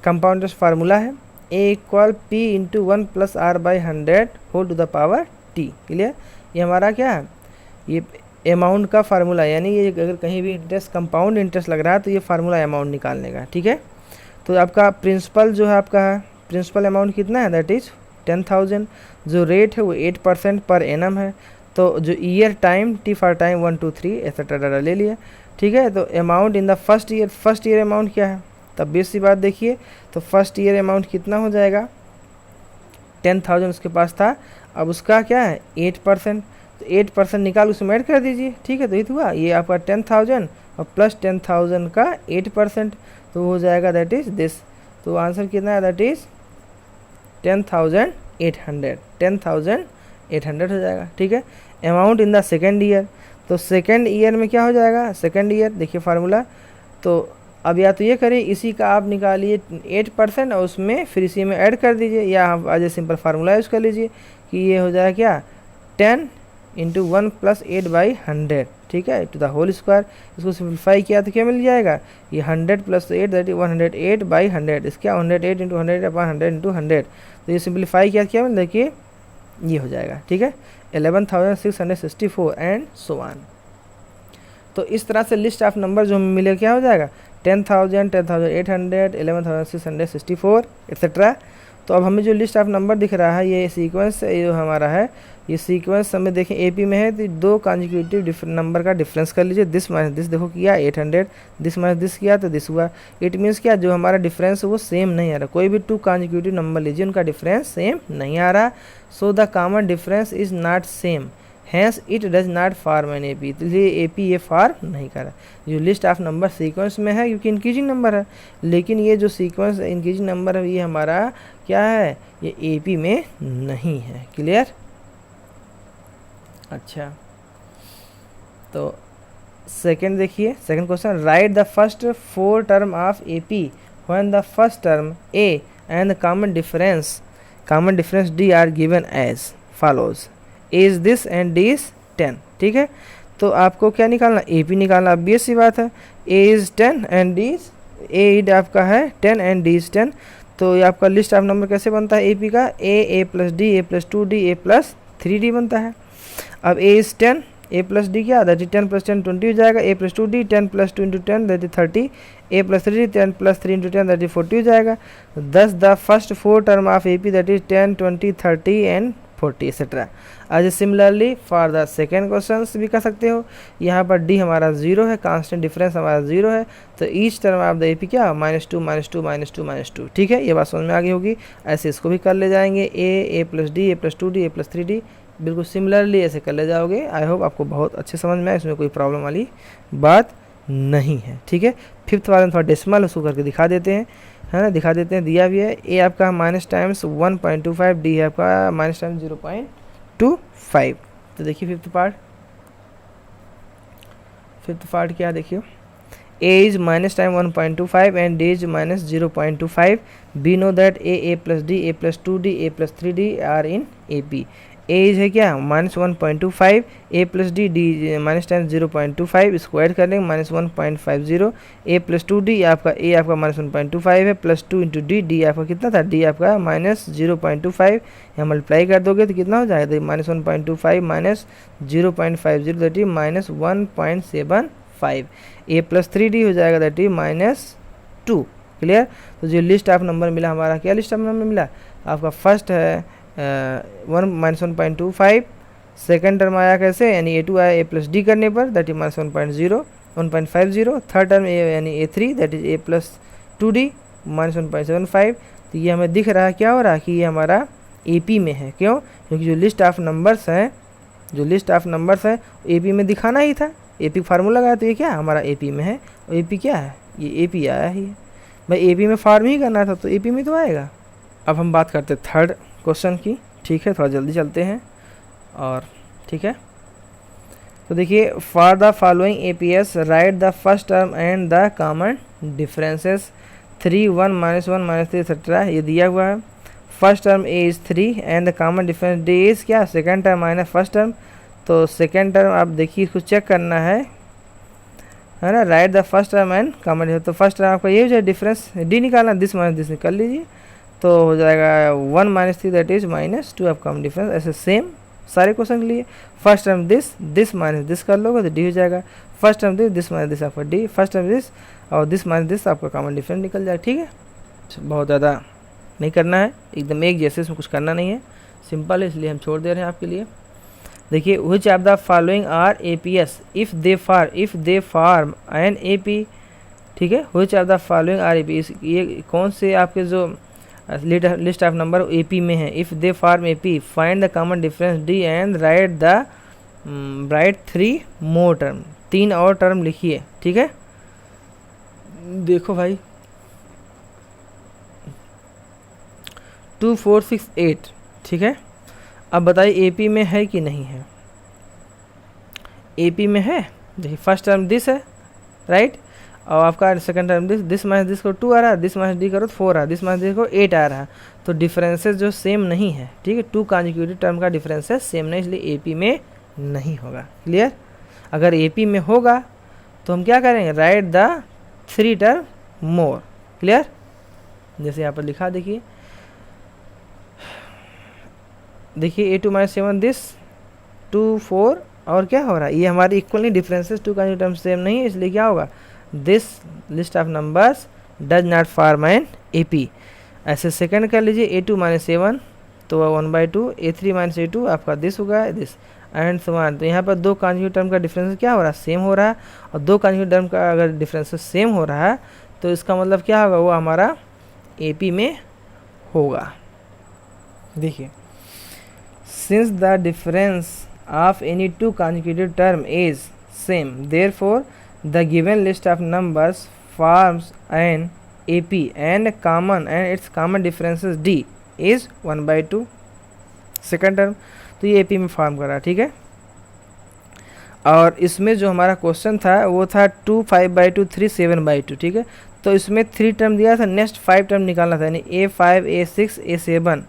कंपाउंड इंटरेस्ट फार्मूला है, A = P × 1 + R/100 whole to the power T। Clear, ये हमारा क्या है, ये अमाउंट का फार्मूला, यानी ये अगर कहीं भी इंटरेस्ट कंपाउंड इंटरेस्ट लग रहा है तो ये फार्मूला अमाउंट निकालने का। ठीक है, तो आपका प्रिंसिपल जो है आपका प्रिंसिपल अमाउंट कितना है, दैट इज 10,000। जो रेट है वो 8% पर एनम है। तो जो year time, T for time 1 2 3 etcetera data ले लिया। ठीक है, तो amount in the first year amount क्या है, तब बेस सी बात देखिए, तो फर्स्ट ईयर अमाउंट कितना हो जाएगा, 10,000 उसके पास था, अब उसका क्या है 8%, तो 8% निकाल उसमें ऐड कर दीजिए। ठीक है, तो ये हुआ, ये आपका 10,000 और प्लस 10,000 का 8%, तो हो जाएगा दैट इज दिस। तो आंसर कितना है, दैट इज 10,800, 10,800 हो जाएगा। ठीक है, amount in the second year, तो सेकेंड ईयर में क्या हो जाएगा, सेकेंड ईयर देखिए फार्मूला, तो अब या तो ये करिए इसी का आप निकालिए 8% और उसमें फिर इसी में ऐड कर दीजिए, या आप आज सिंपल फार्मूला यूज़ कर लीजिए कि ये हो जाएगा क्या 10 × 1 + 8/100। ठीक है, टू द होल स्क्वायर। इसको सिंप्लीफाई किया तो क्या मिल जाएगा, ये 100 + 8 दैट इज 108/100, इसका 108 × 100/100 × 100, तो ये सिंप्लीफाई किया क्या मिल, देखिए ये हो जाएगा। ठीक है, 11,664 एंड सो ऑन। तो इस तरह से लिस्ट ऑफ नंबर जो हमें मिले क्या हो जाएगा 10,000, 10,800, 11,664 एक्सेट्रा। तो अब हमें जो लिस्ट ऑफ नंबर दिख रहा है ये सीक्वेंस जो हमारा है, ये सीक्वेंस हमें देखें AP में है, तो 2 कॉन्जिक्यूटिव नंबर का डिफरेंस कर लीजिए, दिस माइनस दिस देखो किया 800, दिस माइनस दिस किया तो दिस हुआ। इट मीन्स क्या, जो हमारा डिफरेंस है वो सेम नहीं आ रहा। कोई भी 2 कॉन्जिक्यूटिव नंबर लीजिए उनका डिफरेंस सेम नहीं आ रहा। So the common difference is not same, hence it does not form an AP। तो ये AP ये फॉर्म नहीं कर रहा। जो लिस्ट ऑफ नंबर सीक्वेंस में है क्योंकि इंक्रीजिंग नंबर है, लेकिन ये जो सीक्वेंस इंक्रीजिंग नंबर है ये हमारा क्या है, ये AP में नहीं है। क्लियर, अच्छा तो सेकंड देखिए, second question, write the first 4 term of AP when the first term A and the common difference D are given as follows, is this and D is 10। ठीक है, तो आपको क्या निकालना, AP निकालना। obvious सी बात है, A is 10 and D is, A आपका है 10 एंड D इज 10। तो ये आपका लिस्ट ऑफ नंबर कैसे बनता है AP का, A + D, A + 2D, A + 3D बनता है। अब A इज 10, A + D क्या, दैट इज 10 + 10 20 हो जाएगा, A + 2D 10 + 2 × 10 that is 30, A + 3D 10 + 3 × 10 that is 40 हो जाएगा। 10 the first 4 term of AP that is 10 20 30 and 40 etcetera. आज similarly for the second question भी कर सकते हो। यहाँ पर डी हमारा 0 है, कांस्टेंट डिफरेंस हमारा 0 है, तो each term of the AP क्या -2 -2 -2 -2। ठीक है, ये बात समझ में आ गई होगी। ऐसे इसको भी कर ले जाएंगे, a plus D, a plus 2d, a plus 3d, बिल्कुल सिमिलरली ऐसे कर ले जाओगे। आई होप आपको बहुत अच्छे समझ में आए, इसमें कोई प्रॉब्लम वाली बात नहीं है। ठीक है, फिफ्थ वाले में थोड़ा डेसिमल उसको करके दिखा देते हैं, है ना, दिखा देते हैं। दिया भी है ए आपका माइनस टाइम्स 1.25, डी है आपका माइनस टाइम्स 0.25। तो देखिए फिफ्थ पार्ट क्या देखिए, a is minus time 1.25 and d is minus 0.25. We know that a plus d, a plus 2d, a plus 3d are in AP. a is है क्या -1.25, a plus D, D minus time 0.25, इसको add कर लेंगे -1.50, a plus 2d आपका a आपका -1.25 है, plus 2 into D, D आपका कितना था, d आपका -0.25, यहाँ मल्टीप्लाई कर दोगे तो कितना हो जाएगा, -1.25 minus 0.50 that is -1.75, a plus 3d हो जाएगा दैट इज -2। क्लियर। तो जो लिस्ट ऑफ नंबर मिला हमारा, क्या लिस्ट ऑफ नंबर मिला आपका, फर्स्ट है 1.25, सेकेंड टर्म आया कैसे, यानी A2 आया a प्लस डी करने पर दैट इज -1.50, थर्ड टर्म यानी A3 that is a plus 2d -1.75। तो ये हमें दिख रहा है क्या हो रहा है कि ये हमारा AP में है। क्यों? क्योंकि जो लिस्ट ऑफ नंबर्स है AP में दिखाना ही था, AP फार्मूला लगाया, तो ये क्या हमारा AP में है, और AP क्या है, ये AP आया ही है भाई, AP में फार्म ही करना था तो AP में तो आएगा। अब हम बात करते हैं थर्ड क्वेश्चन की। ठीक है, थोड़ा जल्दी चलते हैं और ठीक है। तो देखिए, for the following APS write the first term and the common differences 3, 1, -1, -3 etcetera, ये दिया हुआ है। First term A is 3 and the common difference D is क्या, second term minus first term. तो सेकेंड टर्म आप देखिए, इसको चेक करना है ना, write the first term and common difference. तो फर्स्ट टर्म आपका ये हो जाए डिफरेंस D निकालना, दिस माइनस दिस निकाल लीजिए, तो हो जाएगा 1 -3 दैट इज -2 आप कॉमन डिफरेंस। ऐसे सेम सारे क्वेश्चन के लिए first term this minus this कर लोगे तो डी हो जाएगा, first term this minus this आपका डी, फर्स्ट टर्म दिस और दिस माइनस दिस आपका कॉमन डिफरेंस निकल जाएगा। ठीक है, बहुत ज़्यादा नहीं करना है, एकदम एक जैसे, इसमें कुछ करना नहीं है, सिंपल है, इसलिए हम छोड़ दे रहे हैं आपके लिए। देखिए, which of the following are APS if they form an AP। ठीक है, which of the following are APS, ये कौन से आपके जो लिस्ट ऑफ नंबर AP में है। If they form AP find the common difference D and right 3 more term, 3 और टर्म लिखिए। ठीक है, देखो भाई 2, 4, 6, 8। ठीक है, अब बताइए AP में है कि नहीं है। AP में है, देखिए फर्स्ट टर्म दिस है राइट, और आपका second term this minus this को 2 आ रहा है, दिस माइनस डी करो तो 4 आ रहा है, दिस माइनस डी को 8 आ रहा है। तो डिफरेंसेस जो सेम नहीं है, ठीक है, 2 कॉन्जिक्यूटिव टर्म का डिफरेंसेस सेम नहीं, इसलिए AP में नहीं होगा। क्लियर। अगर AP में होगा तो हम क्या करेंगे, right the 3 term more. Clear, जैसे यहाँ पर लिखा, देखिए A2 - 7 दिस 2, 4 और क्या हो रहा है, ये हमारी equally differences 2 consecutive term same नहीं है, इसलिए क्या होगा, this list of numbers does not form an AP। ऐसे सेकंड कर लीजिए, A2 - 7 तो 1/2, A3 - A2 आपका दिस होगा, दिस एंड सो ऑन। तो यहाँ पर 2 कॉन्जुगेट टर्म का डिफरेंस क्या हो रहा है, सेम हो रहा है, और 2 कॉन्जुगेट टर्म का अगर डिफरेंस सेम हो रहा है तो इसका मतलब क्या होगा, वो हमारा AP में होगा। देखिए, since the difference of any 2 conjugated term is same, therefore the given list of numbers forms an AP and its common differences D is 1/2 second term. तो ये AP में फॉर्म कर रहा है। ठीक है, और इसमें जो हमारा क्वेश्चन था वो था 2, 5/2, 3, 7/2। ठीक है, तो इसमें 3 टर्म दिया था, नेक्स्ट 5 टर्म निकालना था, यानी A5, A6, A7।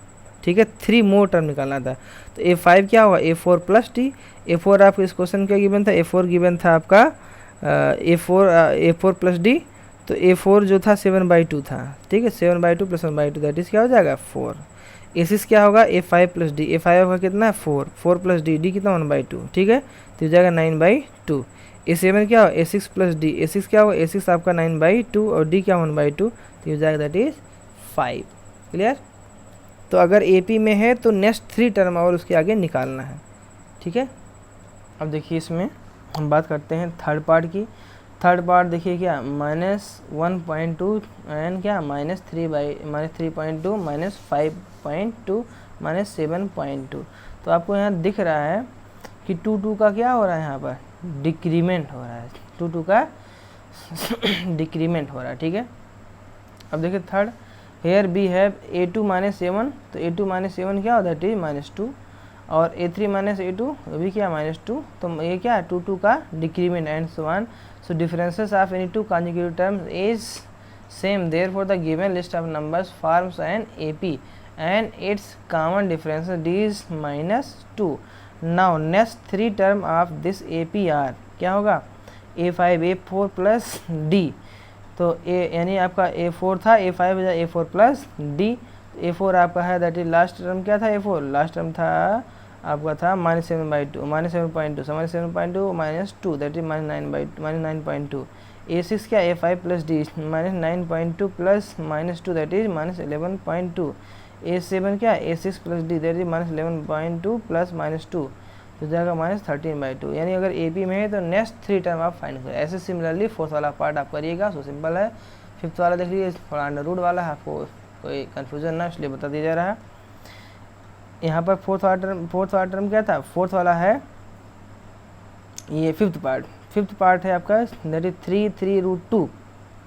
ठीक है, 3 मोर टर्म निकालना था। तो A5 क्या होगा, A4 प्लस D। A4 आपको इस क्वेश्चन क्या गिवन था, A4 गिवन था आपका A4 प्लस D। तो A4 जो था 7/2 था। ठीक है, 7/2 प्लस 1/2 दैट इज क्या हो जाएगा 4। A6 क्या होगा, A5 प्लस D। A5 होगा कितना है 4, 4 प्लस D कितना 1/2। ठीक है, तो हो जाएगा 9/2। A7 क्या होगा, A6 प्लस D। A6 क्या होगा, A6 आपका 9/2 और D क्या 1/2, तो हो जाएगा दैट इज 5। क्लियर। तो अगर ए पी में है तो नेक्स्ट 3 टर्म और उसके आगे निकालना है, ठीक है। अब देखिए इसमें हम बात करते हैं थर्ड पार्ट की। थर्ड पार्ट देखिए क्या -1.2 एंड क्या -3/-3.2 -5.2 -7.2। तो आपको यहाँ दिख रहा है कि 2 का क्या हो रहा है, यहाँ पर डिक्रीमेंट हो रहा है, 2 का डिक्रीमेंट हो रहा है, ठीक है। अब देखिए third, here B have a2 -a1, तो a2 -a1 क्या होता है, दैट इज -2, और a3 -a2 भी क्या -2, तो ये क्या 2 का decrement and so on. So differences of any 2 consecutive terms is same, therefore the given list of numbers forms an AP and its common differences d is -2। now next 3 term of this AP are क्या होगा, a5 a4 plus d, तो a यानी आपका a4 था, a5 बजा a4 plus d, a4 आपका है that is last term क्या था, a4 लास्ट टर्म था आपका था -7/2 -7.2 -7.2 -2 दैट इज -9/2 a6 क्या a5 plus d -9.2 plus -2 that is -11.2 a7 क्या a6 plus d that is -11.2 plus -2 तो जाएगा -13/2। यानी अगर ए पी में है तो नेक्स्ट 3 टर्म आप फाइंड करें। ऐसे सिमिलरली फोर्थ वाला पार्ट आप करिएगा, सो सिंपल है। फिफ्थ वाला देख लीजिए, थोड़ा अंडर रूट वाला है, आपको कोई कन्फ्यूजन ना इसलिए बता दिया जा रहा है। यहाँ पर फोर्थ वाला टर्म क्या था, फोर्थ वाला है ये फिफ्थ पार्ट है आपका दैट इज 3√2।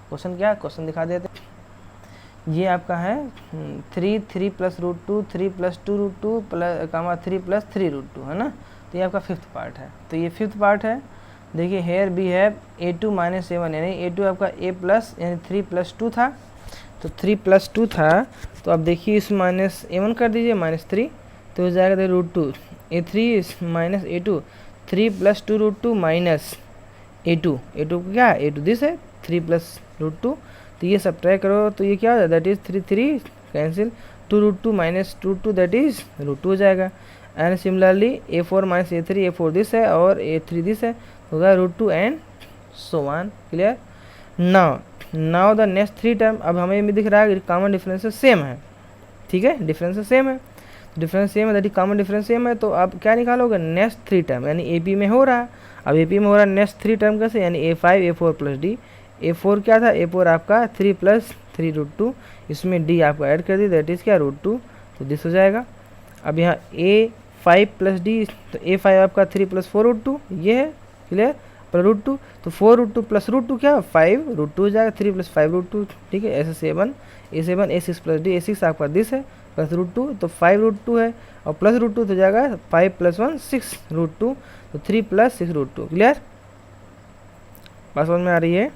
क्वेश्चन क्या, क्वेश्चन दिखा देते, ये आपका है 3 प्लस √2 3 प्लस 2√2 प्लस 3 प्लस 3√2 है ना, तो ये आपका फिफ्थ पार्ट है। तो ये फिफ्थ पार्ट है। देखिए हेयर बी है a2 -a1, यानी a2 आपका a प्लस यानी 3 प्लस 2 था, तो 3 प्लस 2 था, तो अब देखिए इस -a1 कर दीजिए -3, तो हो जाएगा √2 a3 -a2 3 plus 2√2 minus a2 क्या है a2 दिस है 3 प्लस √2, तो ये सब्ट्रैक्ट करो तो ये क्या हो जाएगा that is 3 cancel 2√2 minus 2 that is √2 हो जाएगा। And similarly a4 minus a3 a4 this है और a3 दिस है, होगा √2 and so on. Clear. Now the next 3 term, अब हमें भी दिख रहा है कॉमन डिफरेंसेस सेम है, ठीक है, डिफरेंसेस सेम है, डिफरेंस सेम है that is common difference same है, तो आप क्या निकालोगे नेक्स्ट 3 टर्म, यानी ए पी में हो रहा है, अब ए पी में हो रहा है नेक्स्ट 3 टर्म कैसे, यानी a5 a4 plus d, a4 क्या था a4 आपका 3 प्लस 3√2, इसमें d आपका ऐड कर दी दैट इज क्या √2, तो दिस हो जाएगा। अब यहाँ a5 प्लस d, तो a5 आपका 3 प्लस 4√2 ये है, क्लियर, पर √2, तो 4√2 प्लस √2 क्या 5√2 हो जाएगा, 3 प्लस 5√2, ठीक है। ऐसे a7 a6 plus d, a6 आपका दिस है प्लस √2, तो 5√2 है और प्लस √2 तो जाएगा 5 प्लस 1 6√2, तो 3 प्लस 6√2। क्लियर, बात समझ में आ रही है।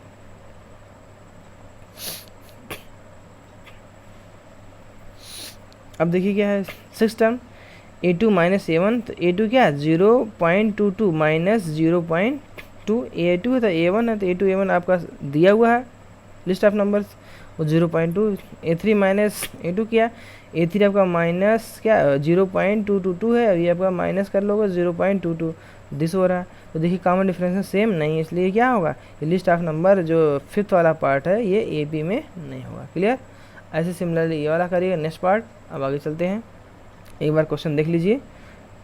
अब देखिए क्या है सिक्स टर्म a2 -a1, तो a2 क्या 0.22 माइनस 0.2, a2 है तो a1 है, तो a2 a1 आपका दिया हुआ है लिस्ट ऑफ नंबर्स, वो 0.2, a3 माइनस a2 क्या a3 आपका माइनस क्या 0.222 है, और ये आपका माइनस कर लोगे 0.22 दिस हो रहा है। तो देखिए कॉमन डिफरेंस सेम नहीं है, इसलिए क्या होगा ये लिस्ट ऑफ नंबर जो फिफ्थ वाला पार्ट है ये ए पी में नहीं होगा। क्लियर। ऐसे सिमिलरली ये वाला करिएगा नेक्स्ट पार्ट। अब आगे चलते हैं, एक बार क्वेश्चन देख लीजिए।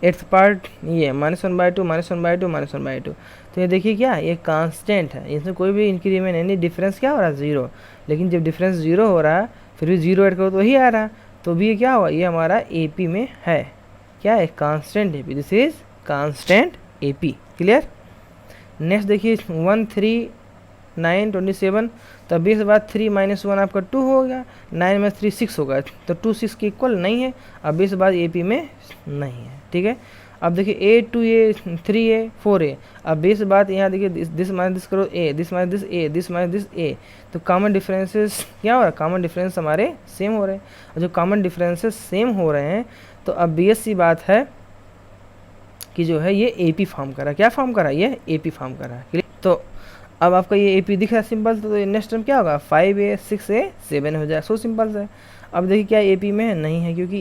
एट्थ पार्ट ये -1/2 -1/2 -1/2, तो ये देखिए क्या ये कांस्टेंट है, इसमें कोई भी इंक्रीमेंट यानी डिफरेंस क्या हो रहा है 0, लेकिन जब डिफरेंस 0 हो रहा है फिर भी 0 ऐड करो तो वही आ रहा है, तो भी ये क्या हुआ ये हमारा ए पी में है, क्या है constant A P, this is constant A P. Clear. Next देखिए 1 3 9 27, तो 20 के बाद 3 - 1 आपका 2 हो गया, 9 में 3 6 होगा, तो 2 6 के इक्वल नहीं है, अब 20 के बाद ए पी में नहीं है। ठीक है। अब देखिए a 2a 3a 4a, अब 20 के बाद यहाँ देखिए दिस माइनस दिस करो a, this minus this a, this minus this a, तो कॉमन डिफरेंसेस क्या हो रहा है, कॉमन डिफरेंस हमारे सेम हो रहे हैं, और जो कॉमन डिफरेंसेस सेम हो रहे हैं तो अब बी सी बात है कि जो है ये ए पी फॉर्म करा, क्या फॉर्म करा ये ए पी फॉर्म करा। तो अब आपका ये ए पी दिख रहा है सिंपल, तो नेक्स्ट टर्म क्या होगा 5a 6a 7 हो जाएगा, सो सिंपल से। अब देखिए क्या ए पी में नहीं है, क्योंकि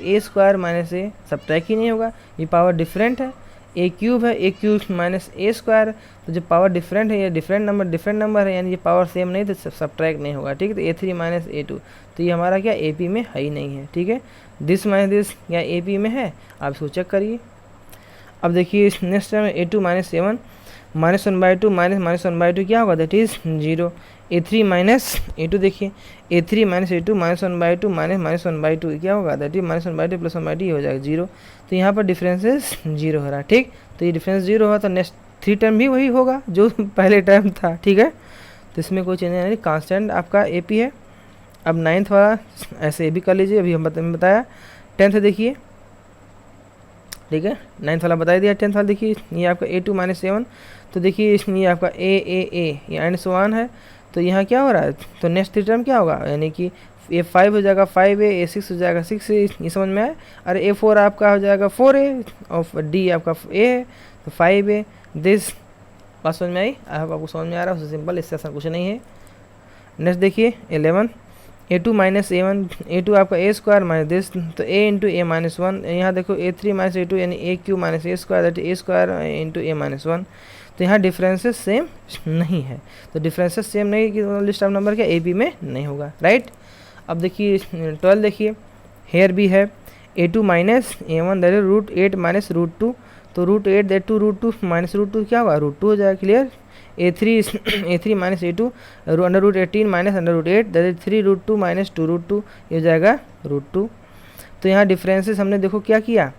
ए स्क्वायर माइनस ए सब्ट्रैक्ट ही नहीं होगा, ये पावर डिफरेंट है, ए क्यूब है, ए क्यूब माइनस ए स्क्वायर, तो जो पावर डिफरेंट है ये डिफरेंट नंबर है, यानी ये पावर सेम नहीं तो सब्ट्रैक्ट नहीं होगा, ठीक है। तो ए थ्री माइनस ए टू, तो ये हमारा क्या ए पी में है ही नहीं है, ठीक है। दिस माइनस दिस क्या ए पी में है, आप इसको चेक करिए। अब देखिए next time a two minus seven minus one by two minus one by two क्या होगा, that is zero. A three minus a two, देखिए a three minus a two minus one by two minus one by two क्या होगा, that is minus one by two plus one by two हो जाएगा zero. तो यहाँ पर differences zero हो रहा है, ठीक। तो ये डिफरेंस जीरो हुआ तो नेक्स्ट थ्री टर्म भी वही होगा जो पहले टर्म था, ठीक है। तो इसमें कोई चेंज नहीं, कांस्टेंट आपका ए पी है। अब नाइन्थ वाला ऐसे भी कर लीजिए, अभी हम बताया। टेंथ देखिए, ठीक है, नाइन्थ वाला बता दिया। टेंथ वाला देखिए, ये आपका ए टू माइनस सेवन, तो देखिए इसमें ये आपका ए ये एंड सो वन है, तो यहाँ क्या हो रहा है, तो नेक्स्ट थ्री टर्म क्या होगा, यानी कि ए फाइव हो जाएगा फाइव ए सिक्स हो जाएगा सिक्स ए, ये समझ में आया। अरे ए फोर आपका हो जाएगा फोर ए और डी आपका ए है तो फाइव ए। दिस बात समझ में आई, आपको समझ में आ रहा है, उससे सिंपल, इससे आसान कुछ नहीं है। नेक्स्ट देखिए 11, a two minus a one, a two आपका ए स्क्वायर माइनस दिस, तो a into a minus one. यहाँ देखो a three minus a two यानी a cube minus a square, that a square into a minus one. तो यहाँ differences same नहीं है, तो डिफरेंसेस सेम नहीं कि लिस्ट ऑफ नंबर क्या ए बी में नहीं होगा, राइट। अब देखिए 12 देखिए, हेयर भी है a two minus a one, that is root eight minus root two, तो root eight that two root two minus root two क्या होगा, रूट टू हो जाएगा, clear. A three minus a two under root 18 minus under root eight, that is three root two minus two root two, ये हो जाएगा root two. तो यहाँ differences हमने देखो क्या किया,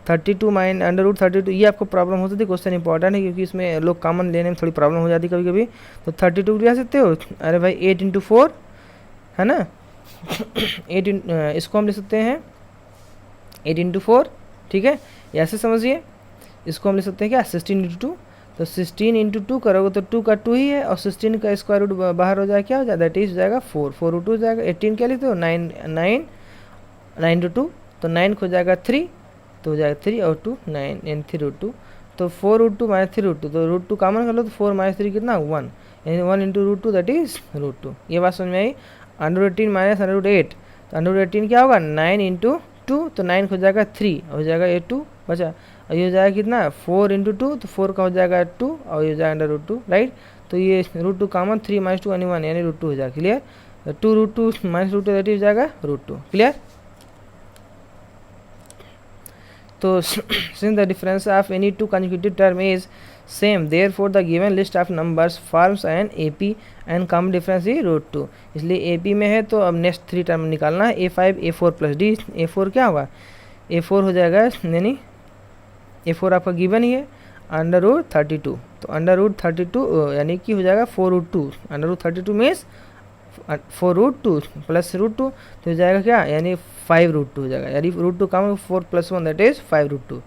32 माइन अंडर रूट 32, ये आपको प्रॉब्लम होती थी, क्वेश्चन इंपॉर्टेंट है क्योंकि इसमें लोग कॉमन लेने में थोड़ी प्रॉब्लम हो जाती है कभी कभी। तो 32 ले सकते हो, अरे भाई 8 इंटू फोर है ना 8 इसको हम ले सकते हैं 8 इंटू फोर, ठीक है, ऐसे समझिए। इसको हम ले सकते हैं क्या 16 इंटू टू, तो 16 इंटू टू करोगे तो 2 का 2 ही है, और 16 का स्क्वायर रूट बाहर हो जाएगा, क्या हो जाएगा, दैट इज हो जाएगा 4, 4 रूट 2 हो जाएगा। 18 क्या लिखते हो 9 इंटू टू, तो 9 हो जाएगा 3, तो हो जाएगा 3 और 2 9 एंड 3 रूट 2, तो 4 रूट 2 माइनस 3 रूट 2, तो रूट 2 कॉमन कर लो तो 4 माइनस 3 कितना 1, यानी 1 into root 2 that is root 2। ये बात समझ में आई। Under root 18 minus under root 8, तो अंडर रूट 18 क्या होगा 9 इंटू 2, तो 9 हो जाएगा 3 हो जाएगा ये 2 बचा, और ये हो जाएगा कितना 4 इंटू 2, तो 4 का हो जाएगा 2 और ये हो जाएगा अंडर रूट 2, राइट। तो ये रूट 2 कॉमन 3 माइनस 2 यानी 1 यानी रूट 2 हो जाएगा, clear. 2 root 2 minus root 2 that हो जाएगा रूट 2, क्लियर। तो since the difference of any two consecutive term is same, therefore the given list of numbers forms an AP and common difference is root 2, इसलिए AP में है तो अब next three term निकालना है, A5 A4 plus D. A4 क्या होगा, A4 हो जाएगा यानी A4 आपका गिवन ही है अंडर रूट 32, तो अंडर रूट 32 यानी कि हो जाएगा 4 root 2, under root 32 means 4 root 2 plus root 2, तो हो जाएगा क्या यानी 5 रूट 2 हो जाएगा, यानी रूट 2 कम 4 plus 1 that is 5 root 2।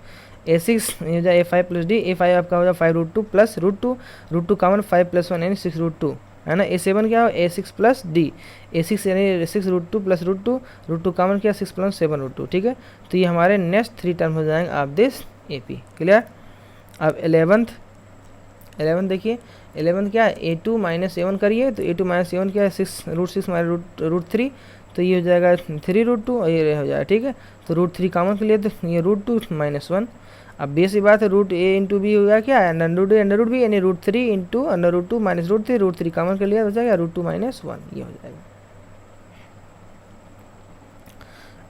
A6 हो जाएगा A5 प्लस डी, A5 आपका हो जाएगा 5 root 2 plus root 2 common 5 plus 1 यानी 6 रूट 2 है ना। A7 क्या हो A6 प्लस डी, A6 यानी 6 रूट 2 प्लस रूट 2 कॉमन क्या 6 प्लस 7 रूट 2, ठीक है। तो ये हमारे नेक्स्ट थ्री टर्म हो जाएंगे ऑफ दिस AP, क्लियर। अब 11 देखिए, 11 क्या है A2 माइनस A1 करिए, तो A2 माइनस A1 क्या है 6 रूट 6 माइनस रूट 3, तो ये हो जाएगा 3 रूट 2 और ये हो जाएगा, ठीक है। तो रूट 3 कॉमन के लिए तो ये रूट 2 माइनस 1। अब बेसिक बात है रूट A इंटू बी हो गया क्या अंडर रूट बी यानी root 3 into under root 2 minus root 3 common के लिए हो जाएगा रूट 2 माइनस 1, ये हो जाएगा।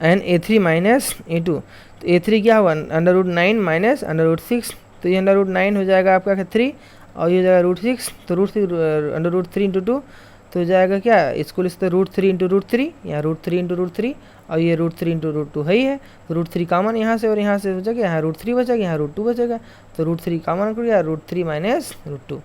एंड A3 माइनस A2, तो A3 क्या हुआ under root 9 minus under root 6, तो ये अंडर रूट 9 हो जाएगा आपका 3 और ये हो जाएगा रूट 6, तो रूट 6 अंडर रूट 3 इंटू 2, तो हो जाएगा क्या इसको लिखते रूट 3 इंटू रूट 3, यहाँ रूट 3 इंटू रूट 3 और ये रूट 3 इंटू रूट 2 है ही है, तो रूट 3 कॉमन यहाँ से और यहाँ से हो जाएगा, यहाँ रूट 3 बचेगा यहाँ रूट 2 बचेगा, तो रूट 3 कॉमन कर दिया रूट 3 माइनस रूट 2,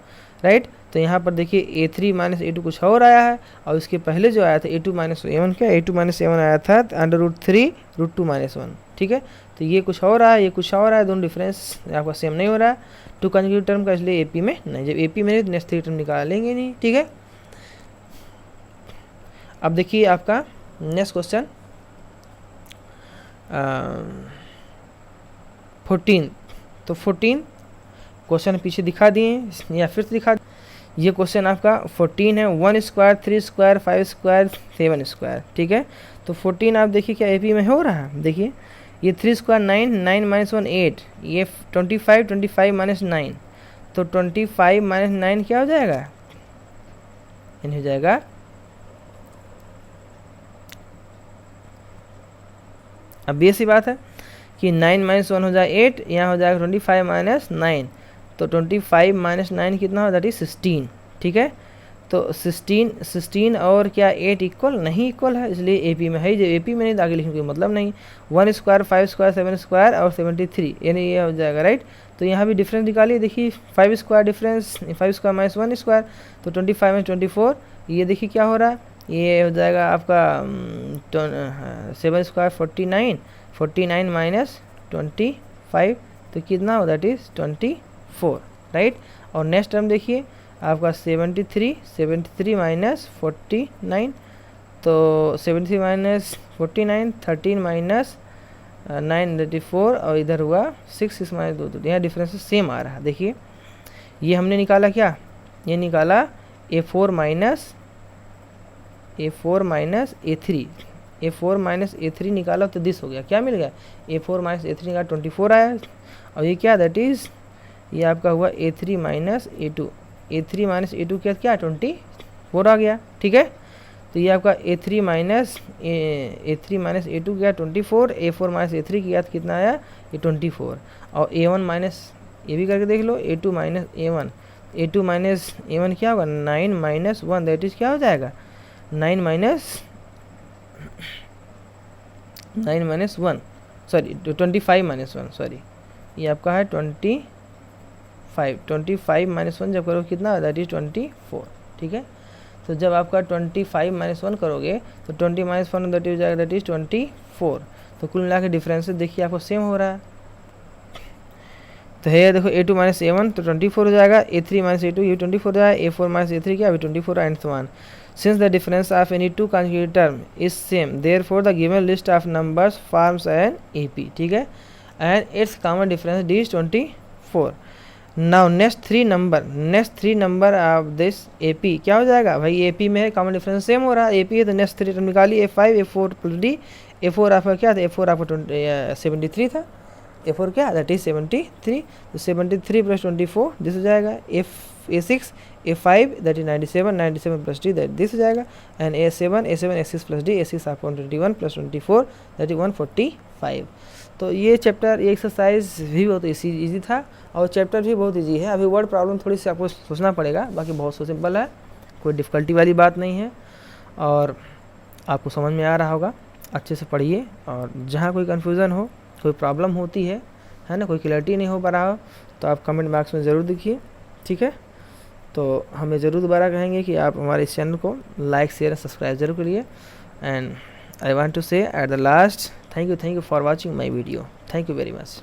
राइट। तो यहाँ पर देखिए A3 माइनस A2 कुछ और आया है, और इसके पहले जो आया था A2 माइनस A1 क्या A2 माइनस A1 आया था अंडर रूट 3 रूट 2 माइनस 1, ठीक है। तो ये कुछ और आया ये कुछ और आया, दोनों डिफरेंस आपका सेम नहीं हो रहा है टू कंसेक्यूटिव टर्म का, इसलिए AP में नहीं, जब AP में नेक्स्ट थ्री टर्म निकाल लेंगे नहीं, ठीक है। अब देखिए आपका नेक्स्ट क्वेश्चन 14, तो 14 क्वेश्चन पीछे दिखा दिए या फिर से दिखा, ये क्वेश्चन आपका 14 है 1 स्क्वायर 3 स्क्वायर 5 स्क्वायर 7 स्क्वायर, ठीक है। तो 14 आप देखिए क्या AP में हो रहा है, देखिए ये 3 स्क्वायर 9, 9 माइनस 1 8, ये 25, 25 माइनस 9, तो 25 माइनस 9 क्या हो जाएगा, यानी हो जाएगा अब ये सी बात है कि 9 माइनस 1 हो जाए 8, यहाँ हो जाएगा 25 माइनस 9, तो 25 माइनस 9 कितना हो, दैट इज 16, ठीक है। तो 16 और क्या 8 इक्वल नहीं इक्वल है, इसलिए एपी में है, जो एपी में नहीं आगे लिखने का मतलब नहीं। 1 स्क्वायर 5 स्क्वायर 7 स्क्वायर और 73, यानी ये हो जाएगा राइट। तो यहाँ भी डिफरेंस निकालिए, देखिए 5 square difference, 5 square minus 1 square, तो 25 माइनस 24, ये देखिए क्या हो रहा है, ये हो जाएगा आपका 7 स्क्वायर 49, 49 माइनस 25, तो कितना हो, दैट इज 24, राइट। और नेक्स्ट टर्म देखिए आपका 73 माइनस 49, तो 73 माइनस 49, 13 माइनस 9 34, और इधर हुआ 6 माइनस 2, तो यहाँ डिफरेंस सेम आ रहा है। देखिए ये हमने निकाला क्या, ये निकाला A4 minus A4 minus A3 निकाला, तो दिस हो गया, क्या मिल गया, A4 माइनस A3 निकाला 24 आया। और ये क्या, दैट इज़ ये आपका हुआ A3 minus A2, A3 minus A2 क्या 24 आ गया, ठीक है। तो ये आपका A3 माइनस A2 क्या 24, A4 माइनस A3 किया तो कितना आया, ये 24, और A1 माइनस, ये भी करके देख लो, A2 माइनस A1 क्या होगा, 9 माइनस 1, दैट इज़ क्या हो जाएगा, 9 माइनस 1, सॉरी 25 माइनस 1, सॉरी ये आपका है 25 माइनस 1 जब करोगे कितना, दैट इज 24, ठीक है। तो जब आपका 25 माइनस 1 करोगे तो 20 माइनस 1 दैट हो जाएगा, दैट इज 24। तो कुल मिला के डिफरेंस देखिए आपको सेम हो रहा है। तो है देखो A2 माइनस A1 तो 24 हो जाएगा, A3 माइनस A2 ये 24 हो जाएगा, A4 माइनस A3 क्या अभी 24 and so on. Since the difference of any two consecutive term is same, therefore the given list of numbers forms an AP, ठीक है, and its common difference is 24. Now next three number of this AP क्या हो जाएगा भाई, AP में है common difference same हो रहा है, AP है तो नेक्स्ट 3 टर्म निकालिए, A5 A4 plus D, A4 आपका क्या था, A4 आपका 73 था, A4 क्या दैट इज 73, तो 73 प्लस 24 दिस हो जाएगा, A6 A5 that is 97 plus D that this हो जाएगा, and A7 A6 plus D, A6 आपका 21 प्लस 24 दैट इज 145। तो ये चैप्टर, ये एक्सरसाइज भी बहुत ईजी था और चैप्टर भी बहुत ईजी है। अभी वर्ड प्रॉब्लम थोड़ी सी आपको सोचना पड़ेगा, बाकी बहुत सिंपल है, कोई डिफ़िकल्टी वाली बात नहीं है और आपको समझ में आ रहा होगा। अच्छे से पढ़िए और जहाँ कोई कन्फ्यूज़न हो, कोई प्रॉब्लम होती है ना, कोई क्लैरिटी नहीं हो पा रहा हो तो आप कमेंट बॉक्स में ज़रूर दिखिए, ठीक है। तो हमें ज़रूर दोबारा कहेंगे कि आप हमारे इस चैनल को लाइक शेयर और सब्सक्राइब जरूर करिए। And I want to say at the last, thank you for watching my video. Thank you very much.